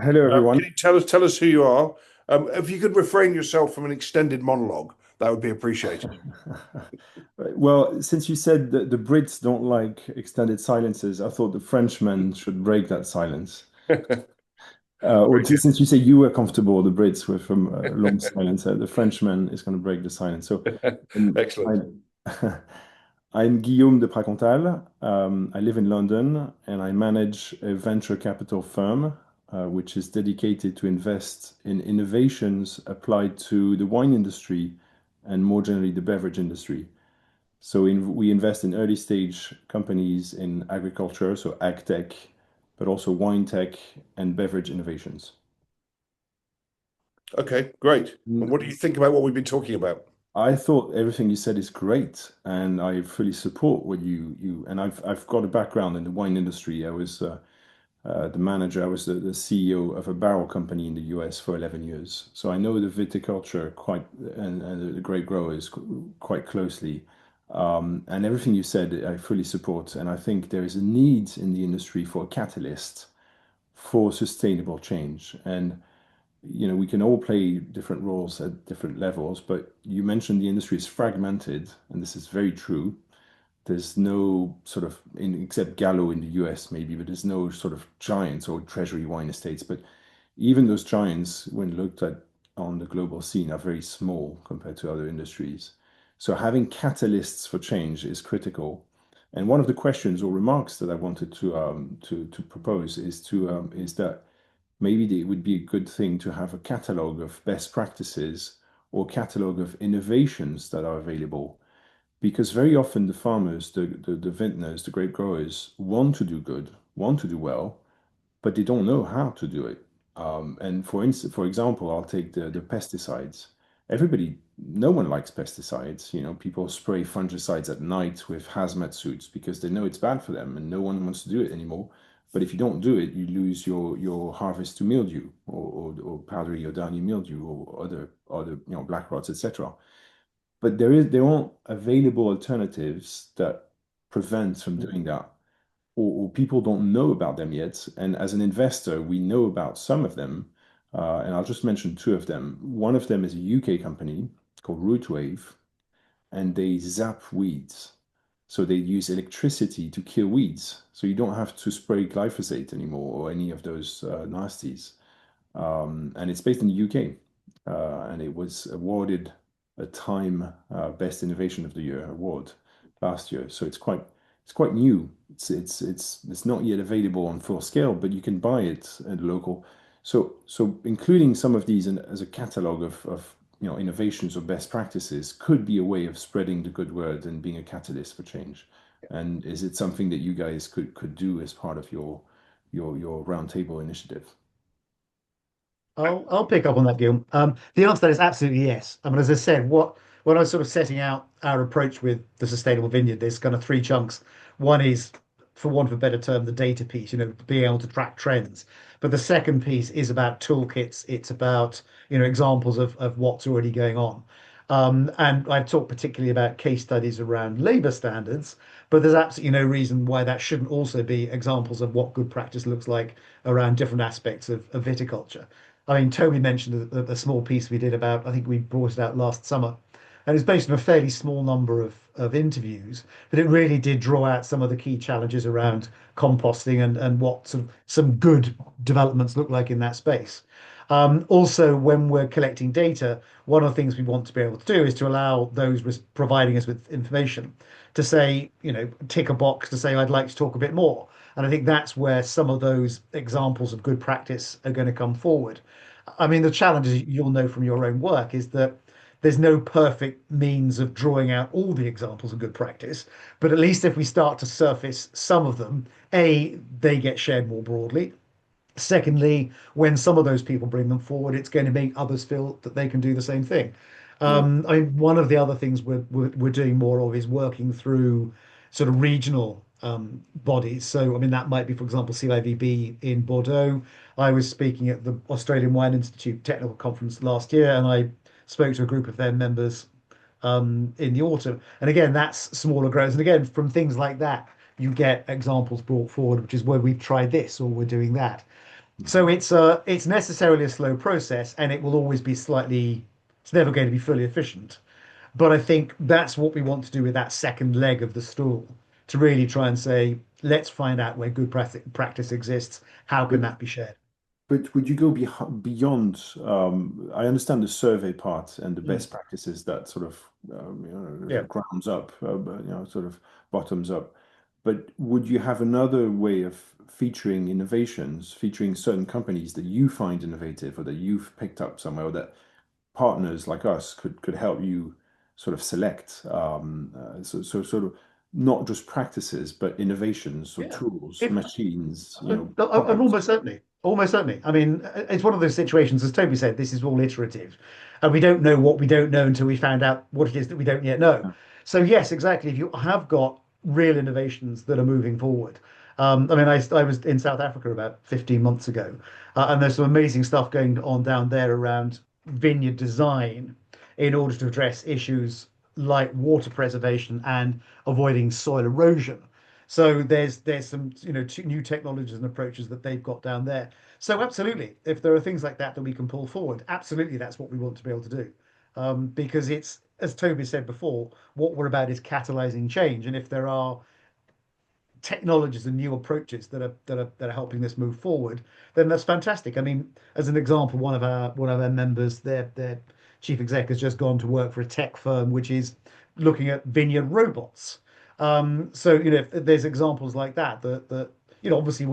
Hello, everyone. Can you tell us who you are If you could refrain yourself from an extended monologue, that would be appreciated. Well, since you said that the Brits don't like extended silences, I thought the Frenchmen should break that silence. Or Very good. since you say you were comfortable, the Brits were from a long silence, the Frenchman is going to break the silence. So Excellent. I'm, I'm Guillaume de Pracontal. I live in London and I manage a venture capital firm, which is dedicated to invest in innovations applied to the wine industry and more generally the beverage industry. So we invest in early stage companies in agriculture, so ag tech, but also wine tech and beverage innovations. Okay, great. And what do you think about what we've been talking about? I thought everything you said is great, and I fully support what you and I've got a background in the wine industry. I was the manager, I was the CEO of a barrel company in the US for 11 years. So I know the viticulture quite and the grape growers quite closely. And everything you said, I fully support. And I think there is a need in the industry for a catalyst for sustainable change. And we can all play different roles at different levels, but you mentioned the industry is fragmented, and this is very true. There's no sort of, except Gallo in the US maybe, but there's no sort of giants or treasury wine estates. But even those giants, when looked at on the global scene, are very small compared to other industries. So having catalysts for change is critical. And one of the questions or remarks that I wanted to propose is that maybe it would be a good thing to have a catalog of best practices or catalog of innovations that are available. Because very often the farmers, the vintners, the grape growers want to do good, want to do well, but they don't know how to do it. And for instance, for example, I'll take the pesticides. No one likes pesticides. People spray fungicides at night with hazmat suits because they know it's bad for them, and no one wants to do it anymore. But if you don't do it, you lose your harvest to mildew or powdery or downy mildew or other black rots, etc. But there aren't available alternatives that prevent from doing that, or people don't know about them yet. And as an investor, we know about some of them, and I'll just mention two of them. One of them is a UK company called Rootwave, and they zap weeds. So they use electricity to kill weeds. So you don't have to spray glyphosate anymore or any of those nasties. And it's based in the UK, and it was awarded a Time Best Innovation of the Year award last year. So it's quite new. It's not yet available on full scale, but you can buy it at local. So including some of these as a catalog of innovations or best practices could be a way of spreading the good word and being a catalyst for change. And is it something that you guys could do as part of your roundtable initiative? I'll pick up on that, Gil. The answer to that is absolutely yes. I mean, as I said, when I was sort of setting out our approach with the Sustainable Vineyard, there's kind of three chunks. One is, for want of a better term, the data piece, being able to track trends. But the second piece is about toolkits. It's about, examples of what's already going on. And I've talked particularly about case studies around labour standards, but there's absolutely no reason why that shouldn't also be examples of what good practice looks like around different aspects of viticulture. I mean, Toby mentioned the small piece we did about, I think we brought it out last summer, and it's based on a fairly small number of interviews, but it really did draw out some of the key challenges around composting and what sort of some good developments look like in that space. Also, when we're collecting data, one of the things we want to be able to do is to allow those providing us with information to say, tick a box to say, I'd like to talk a bit more. And I think that's where some of those examples of good practice are going to come forward. I mean, the challenge, as you'll know from your own work, is that there's no perfect means of drawing out all the examples of good practice. But at least if we start to surface some of them, A, they get shared more broadly. Secondly, when some of those people bring them forward, it's going to make others feel that they can do the same thing. Yeah. I mean, one of the other things we're doing more of is working through sort of regional bodies. So, I mean, that might be, for example, CIVB in Bordeaux. I was speaking at the Australian Wine Institute Technical Conference last year, and I spoke to a group of their members in the autumn. And again, that's smaller growers. And again, from things like that, you get examples brought forward, which is where we've tried this or we're doing that. So it's necessarily a slow process, and it will always be slightly. It's never going to be fully efficient. But I think that's what we want to do with that second leg of the stool, to really try and say, let's find out where good practice exists. How can But that be shared? but would you go beyond? I understand the survey part and the Mm. best practices that sort of Yeah. grounds up, sort of bottoms up. But would you have another way of featuring innovations, featuring certain companies that you find innovative or that you've picked up somewhere, or that partners like us could help you sort of select, so sort of not just practices, but innovations, so Yeah. tools, If machines, and products. almost certainly, almost certainly. I mean, it's one of those situations, as Toby said, this is all iterative, and we don't know what we don't know until we found out what it is that we don't yet know. Yeah. So yes, exactly. If you have got real innovations that are moving forward, I mean, I was in South Africa about 15 months ago, and there's some amazing stuff going on down there around vineyard design in order to address issues like water preservation and avoiding soil erosion. So there's some new technologies and approaches that they've got down there. So absolutely, if there are things like that that we can pull forward, absolutely that's what we want to be able to do. Because it's, as Toby said before, what we're about is catalyzing change. And if there are technologies and new approaches that are helping this move forward, then that's fantastic. I mean, as an example, one of our members, their chief exec has just gone to work for a tech firm which is looking at vineyard robots. So if there's examples like that obviously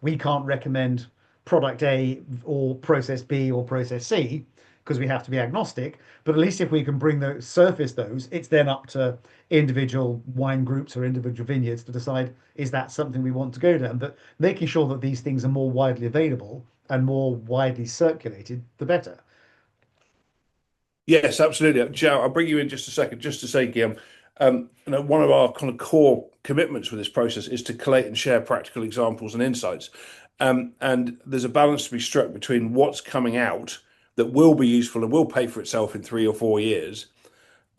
we can't recommend product A or process B or process C because we have to be agnostic. But at least if we can surface those, it's then up to individual wine groups or individual vineyards to decide, is that something we want to go down? But making sure that these things are more widely available and more widely circulated, the better. Yes, absolutely. Joe, I'll bring you in just a second, just to say, Guillaume, one of our kind of core commitments with this process is to collate and share practical examples and insights. And there's a balance to be struck between what's coming out that will be useful and will pay for itself in 3 or 4 years,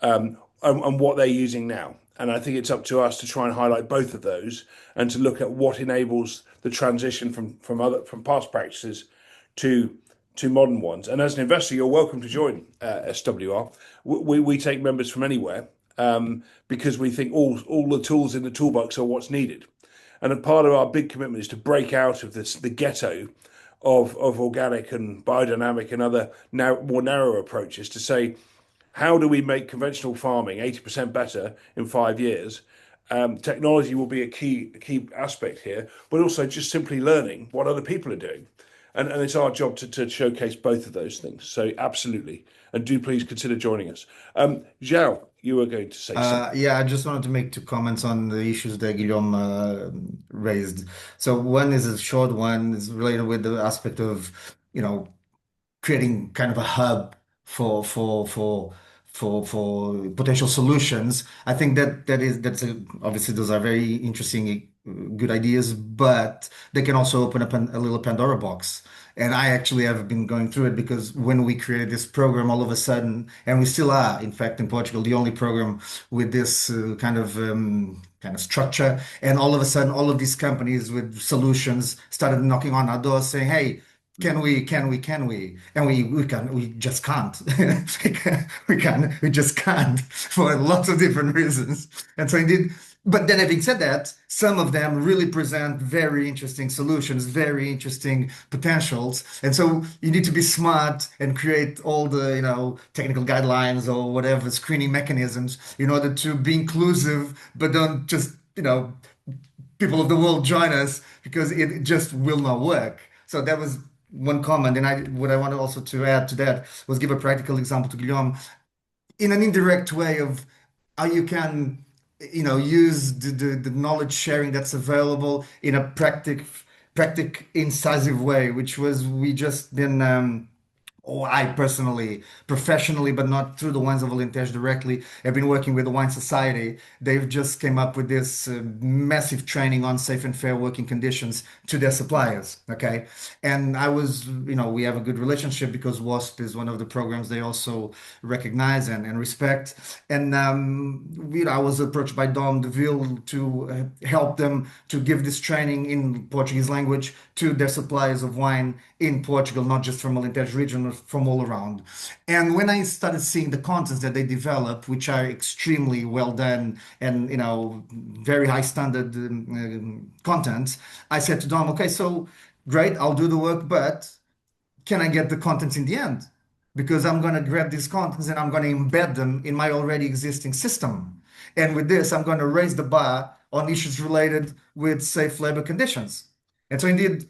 and what they're using now. And I think it's up to us to try and highlight both of those and to look at what enables the transition from past practices to modern ones. And as an investor, you're welcome to join SWR. We take members from anywhere, because we think all the tools in the toolbox are what's needed. And a part of our big commitment is to break out of the ghetto of organic and biodynamic and other more narrow approaches, to say, how do we make conventional farming 80% better in 5 years? Technology will be a key aspect here, but also just simply learning what other people are doing. And it's our job to showcase both of those things. So absolutely. And do please consider joining us. Zhao, you were going to say something. Yeah, I just wanted to make two comments on the issues that Guillaume raised. So one is a short one, is related with the aspect of, creating kind of a hub for for for for potential solutions. I think obviously those are very interesting, good ideas, but they can also open up a little Pandora box. And I actually have been going through it because when we created this program, all of a sudden, and we still are, in fact, in Portugal, the only program with this kind of structure. And all of a sudden, all of these companies with solutions started knocking on our door saying, "Hey, can we? And we just can't. We just can't for lots of different reasons. And so indeed, but then having said that, some of them really present very interesting solutions, very interesting potentials. And so you need to be smart and create all the, technical guidelines or whatever screening mechanisms in order to be inclusive, but don't just, people of the world join us because it just will not work. So that was one comment. And what I wanted also to add to that was give a practical example to Guillaume in an indirect way of how you can, use the knowledge sharing that's available in a practic, incisive way, which was we just been or I personally, professionally, but not through the wines of Alentejo directly, have been working with the Wine Society. They've just came up with this massive training on safe and fair working conditions to their suppliers. Okay. And I was, we have a good relationship because WASP is one of the programs they also recognize and respect. And, I was approached by Dom Deville to help them to give this training in Portuguese language to their suppliers of wine in Portugal, not just from Alentejo region, but from all around. And when I started seeing the contents that they develop, which are extremely well done and very high standard contents, I said to Dom, okay, so great, I'll do the work, but can I get the contents in the end? Because I'm going to grab these contents and I'm going to embed them in my already existing system. And with this, I'm going to raise the bar on issues related with safe labor conditions. And so indeed,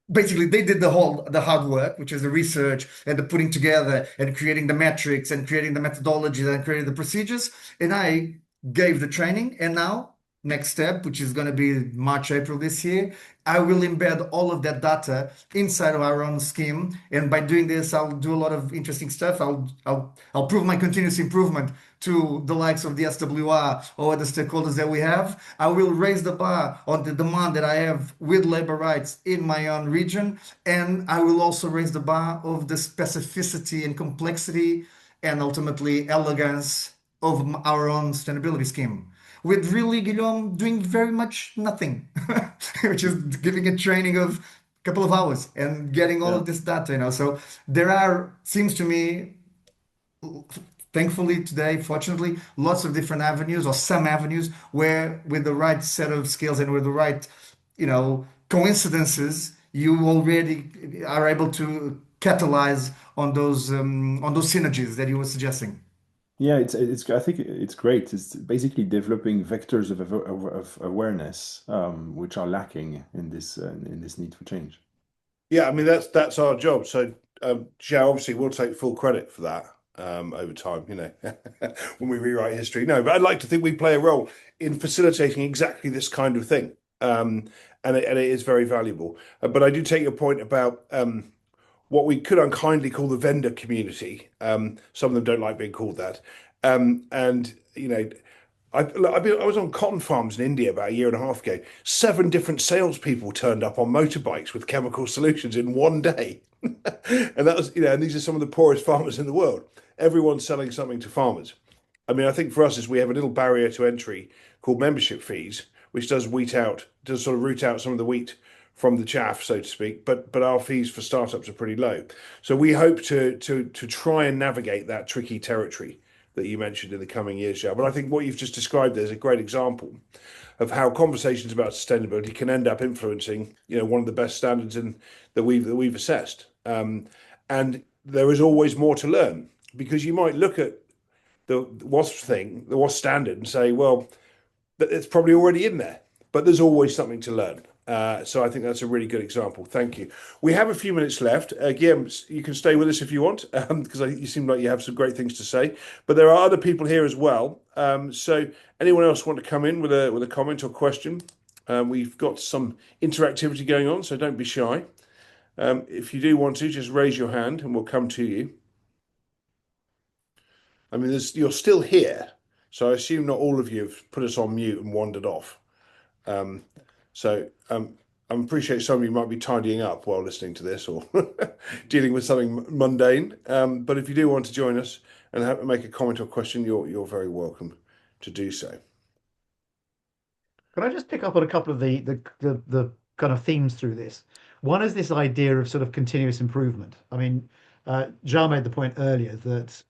basically they did the hard work, which is the research and the putting together and creating the metrics and creating the methodologies and creating the procedures. And I gave the training. And now next step, which is going to be March, April this year, I will embed all of that data inside of our own scheme. And by doing this, I'll do a lot of interesting stuff. I'll prove my continuous improvement to the likes of the SWR or the stakeholders that we have. I will raise the bar on the demand that I have with labor rights in my own region. And I will also raise the bar of the specificity and complexity and ultimately elegance of our own sustainability scheme. With really Guillaume doing very much nothing, which is giving a training of a couple of hours and getting all Yeah. of this data. So there are, seems to me, thankfully today, fortunately, lots of different avenues or some avenues where with the right set of skills and with the right, coincidences, you already are able to catalyze on those synergies that you were suggesting. Yeah, it's I think it's great. It's basically developing vectors of awareness, which are lacking in this need for change. Yeah, I mean that's our job. So João obviously will take full credit for that over time, when we rewrite history. No, but I'd like to think we play a role in facilitating exactly this kind of thing. And it is very valuable. But I do take your point about what we could unkindly call the vendor community. Some of them don't like being called that. And I was on cotton farms in India about a year and a half ago. 7 different salespeople turned up on motorbikes with chemical solutions in one day. And that was, and these are some of the poorest farmers in the world. Everyone's selling something to farmers. I mean, I think for us is we have a little barrier to entry called membership fees, which does sort of root out some of the wheat from the chaff, so to speak. But our fees for startups are pretty low. So we hope to try and navigate that tricky territory that you mentioned in the coming years, João. But I think what you've just described there is a great example of how conversations about sustainability can end up influencing, one of the best standards that we've assessed. And there is always more to learn because you might look at the WASP standard, and say, well, it's probably already in there, but there's always something to learn. So I think that's a really good example. Thank you. We have a few minutes left. Guillaume, you can stay with us if you want, because you seem like you have some great things to say. But there are other people here as well. So anyone else want to come in with a comment or question? We've got some interactivity going on, so don't be shy. If you do want to, just raise your hand and we'll come to you. I mean, you're still here, so I assume not all of you have put us on mute and wandered off. So I appreciate some of you might be tidying up while listening to this or dealing with something mundane. But if you do want to join us and make a comment or question, you're very welcome to do so. Can I just pick up on a couple of the kind of themes through this? One is this idea of sort of continuous improvement. I mean, João made the point earlier that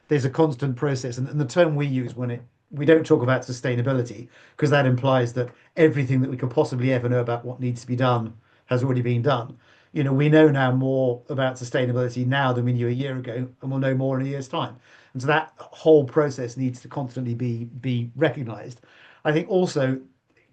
there's a constant process, and the term we use when we don't talk about sustainability because that implies that everything that we could possibly ever know about what needs to be done has already been done. We know now more about sustainability now than we knew a year ago, and we'll know more in a year's time. And so that whole process needs to constantly be recognized. I think also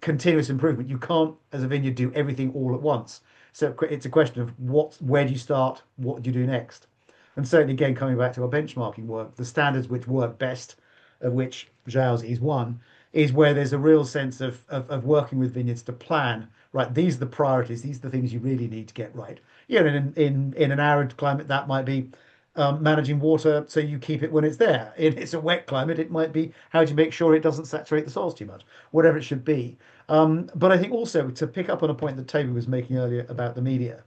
continuous improvement. You can't, as a vineyard, do everything all at once. So it's a question of where do you start, what do you do next? And certainly, again, coming back to our benchmarking work, the standards which work best, of which João's is one, is where there's a real sense of working with vineyards to plan right, these are the priorities, these are the things you really need to get right. In an arid climate, that might be managing water so you keep it when it's there. If it's a wet climate, it might be how do you make sure it doesn't saturate the soils too much, whatever it should be. But I think also to pick up on a point that Toby was making earlier about the media,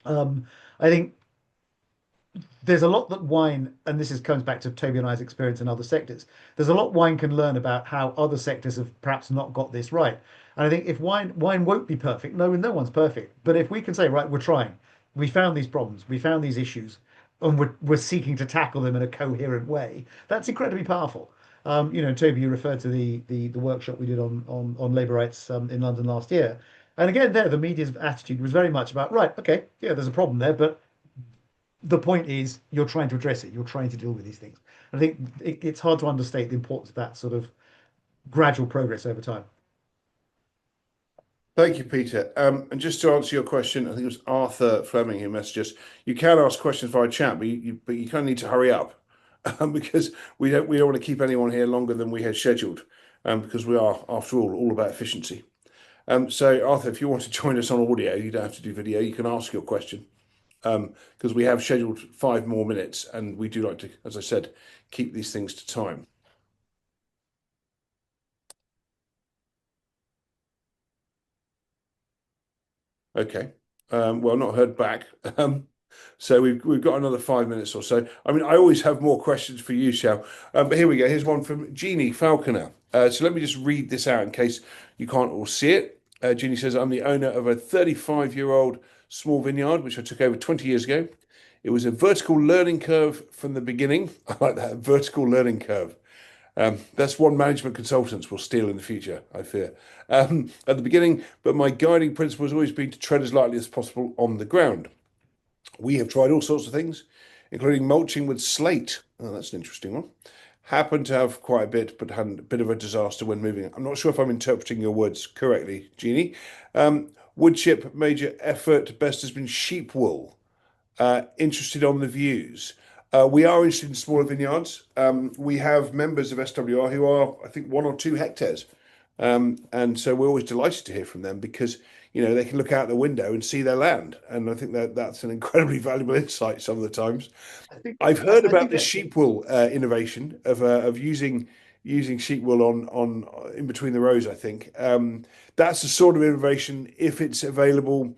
I think there's a lot that wine, and this comes back to Toby and I's experience in other sectors. There's a lot wine can learn about how other sectors have perhaps not got this right. And I think if wine won't be perfect. No one's perfect. But if we can say, right, we're trying, we found these problems, we found these issues, and we're seeking to tackle them in a coherent way, that's incredibly powerful. Toby, you referred to the workshop we did on labour rights in London last year. And again, there, the media's attitude was very much about, right, okay, yeah, there's a problem there, but the point is you're trying to address it. You're trying to deal with these things. I think it's hard to understate the importance of that sort of gradual progress over time. Thank you, Peter. And just to answer your question, I think it was Arthur Fleming who messaged us. You can ask questions via chat, but you kind of need to hurry up because we don't want to keep anyone here longer than we had scheduled, because we are, after all about efficiency. So Arthur, if you want to join us on audio, you don't have to do video. You can ask your question, because we have scheduled 5 more minutes, and we do like to, as I said, keep these things to time. Okay. Well, not heard back. So we've got another 5 minutes or so. I mean, I always have more questions for you, Shao. But here we go. Here's one from Jeannie Falconer. So let me just read this out in case you can't all see it. Jeannie says, I'm the owner of a 35-year-old small vineyard, which I took over 20 years ago. It was a vertical learning curve from the beginning. I like that, vertical learning curve. That's one management consultants will steal in the future, I fear. At the beginning, but my guiding principle has always been to tread as lightly as possible on the ground. We have tried all sorts of things, including mulching with slate. Oh, that's an interesting one. Happened to have quite a bit, but had a bit of a disaster when moving. I'm not sure if I'm interpreting your words correctly, Jeannie. Wood chip, major effort. Best has been sheep wool. Interested on the views. We are interested in smaller vineyards. We have members of SWR who are, I think, 1 or 2 hectares. And so we're always delighted to hear from them because, they can look out the window and see their land. And I think that's an incredibly valuable insight some of the times. I've heard about the sheep wool innovation of using sheep wool on in between the rows, I think. That's the sort of innovation, if it's available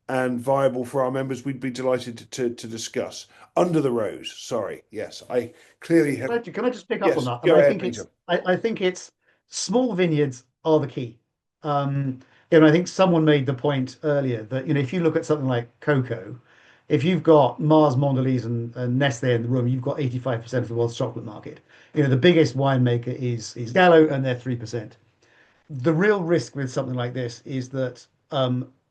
and viable for our members, we'd be delighted to discuss. Under the rows, sorry. Yes, I clearly have. Can I just pick up on that? Go ahead, I think it's small vineyards are the key. I think someone made the point earlier that, if you look at something like cocoa, if you've got Mars, Mondelez, and Nestle in the room, you've got 85% of the world's chocolate market. The biggest winemaker is Gallo, and they're 3%. The real risk with something like this is that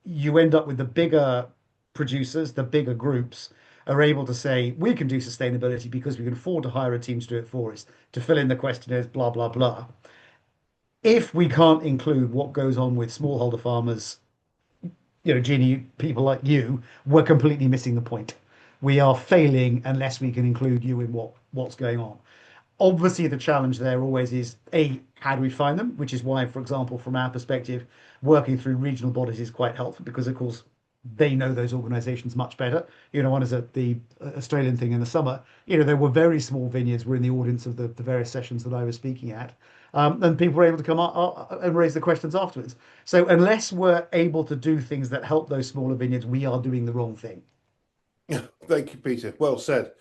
you end up with the bigger producers, the bigger groups are able to say, we can do sustainability because we can afford to hire a team to do it for us, to fill in the questionnaires, blah, blah, blah. If we can't include what goes on with smallholder farmers, Jeannie, people like you, we're completely missing the point. We are failing unless we can include you in what's going on. Obviously, the challenge there always is, how do we find them? Which is why, for example, from our perspective, working through regional bodies is quite helpful because, of course, they know those organizations much better. One is at the Australian thing in the summer. There were very small vineyards were in the audience of the various sessions that I was speaking at. And people were able to come up and raise the questions afterwards. So unless we're able to do things that help those smaller vineyards, we are doing the wrong thing. Thank you, Peter. Well said.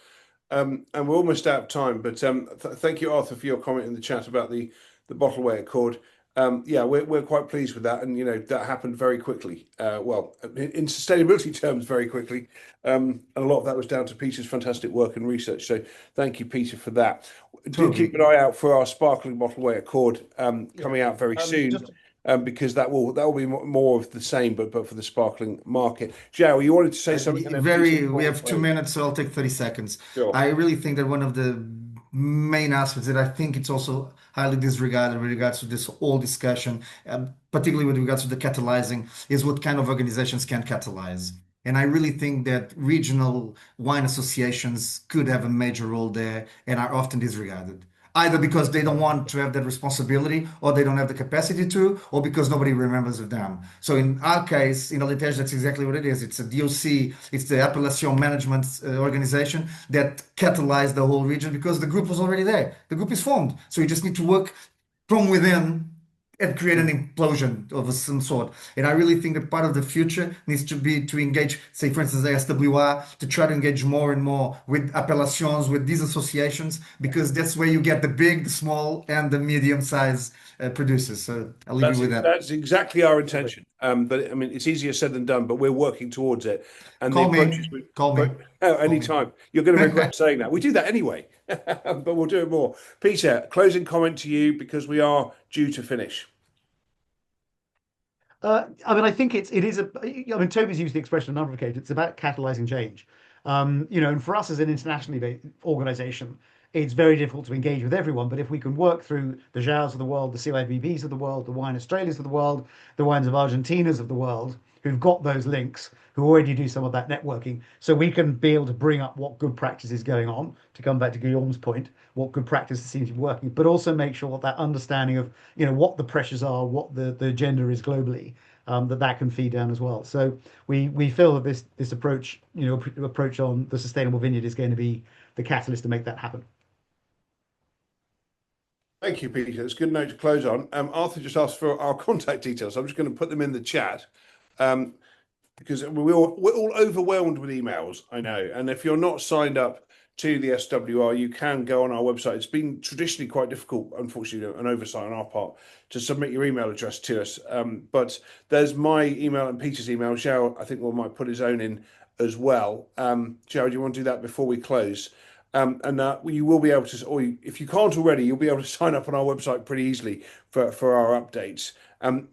And we're almost out of time, but thank you, Arthur, for your comment in the chat about the bottle weight accord. We're quite pleased with that, and that happened very quickly. In sustainability terms, very quickly. And a lot of that was down to Peter's fantastic work and research. So thank you, Peter, for that. Do keep an eye out for our sparkling bottle weight accord coming out very soon. Because that will be more of the same, but for the sparkling market. João, you wanted to say something? We have 2 minutes, so I'll take 30 seconds. Sure. I really think that one of the main aspects that I think it's also highly disregarded with regards to this whole discussion, particularly with regards to the catalyzing, is what kind of organizations can catalyze. And I really think that regional wine associations could have a major role there and are often disregarded. either because they don't want to have that responsibility, or they don't have the capacity to, or because nobody remembers of them. So in our case, in Alentejo, that's exactly what it is. It's a DOC, it's the Appellation Management Organization that catalyzed the whole region because the group was already there. The group is formed. So you just need to work from within and create an implosion of some sort. And I really think that part of the future needs to be to engage, say, for instance, the SWR, to try to engage more and more with appellations, with these associations, because that's where you get the big, the small, and the medium-sized producers. So I'll leave you with that. That's exactly our intention. But I mean, it's easier said than done, but we're working towards it. And Call the approaches me. Call me. Anytime. You're going to regret saying that. We do that anyway, but we'll do it more. Peter, closing comment to you because we are due to finish. I mean, I think it is I mean, Toby's used the expression a number of occasions. It's about catalyzing change. And for us as an internationally based organization, it's very difficult to engage with everyone. But if we can work through the Joãos of the world, the CIBBs of the world, the Wine Australias of the world, the Wines of Argentinas of the world, who've got those links, who already do some of that networking, so we can be able to bring up what good practice is going on, to come back to Guillaume's point, what good practice seems to be working, but also make sure that understanding of what the pressures are, what the agenda is globally, that can feed down as well. So we feel that this approach, approach on the sustainable vineyard is going to be the catalyst to make that happen. Thank you, Peter. It's a good note to close on. Arthur just asked for our contact details. I'm just going to put them in the chat because we're all overwhelmed with emails, I know. And if you're not signed up to the SWR, you can go on our website. It's been traditionally quite difficult, unfortunately, an oversight on our part, to submit your email address to us. But there's my email and Peter's email. João, I think we might put his own in as well. João, do you want to do that before we close? You will be able to, or if you can't already, you'll be able to sign up on our website pretty easily for our updates.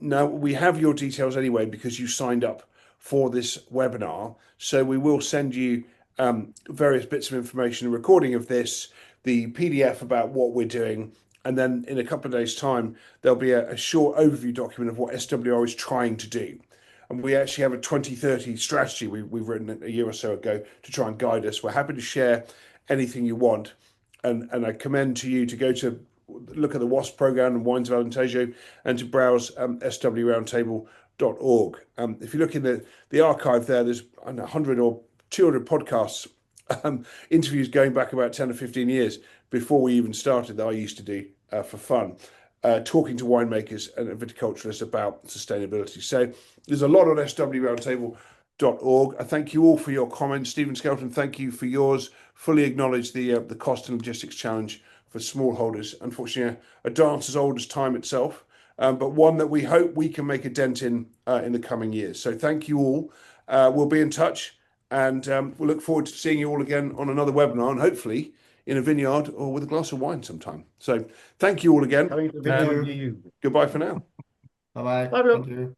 Now, we have your details anyway because you signed up for this webinar. So we will send you various bits of information, a recording of this, the PDF about what we're doing. And then in a couple of days' time, there'll be a short overview document of what SWR is trying to do. And we actually have a 2030 strategy we've written a year or so ago to try and guide us. We're happy to share anything you want, and I commend to you to go to look at the WASP program and Wines of Alentejo and to browse swroundtable.org. If you look in the archive there, there's 100 or 200 podcasts, interviews going back about 10 or 15 years before we even started that I used to do for fun, talking to winemakers and viticulturists about sustainability. So there's a lot on swroundtable.org. I thank you all for your comments. Stephen Skelton, thank you for yours. Fully acknowledge the cost and logistics challenge for smallholders. Unfortunately, a dance as old as time itself, but one that we hope we can make a dent in the coming years. So thank you all. We'll be in touch, and we'll look forward to seeing you all again on another webinar, and hopefully in a vineyard or with a glass of wine sometime. So thank you all again. Coming to the vineyard near you. Goodbye for now. Bye-bye. Bye, everyone. Thank you.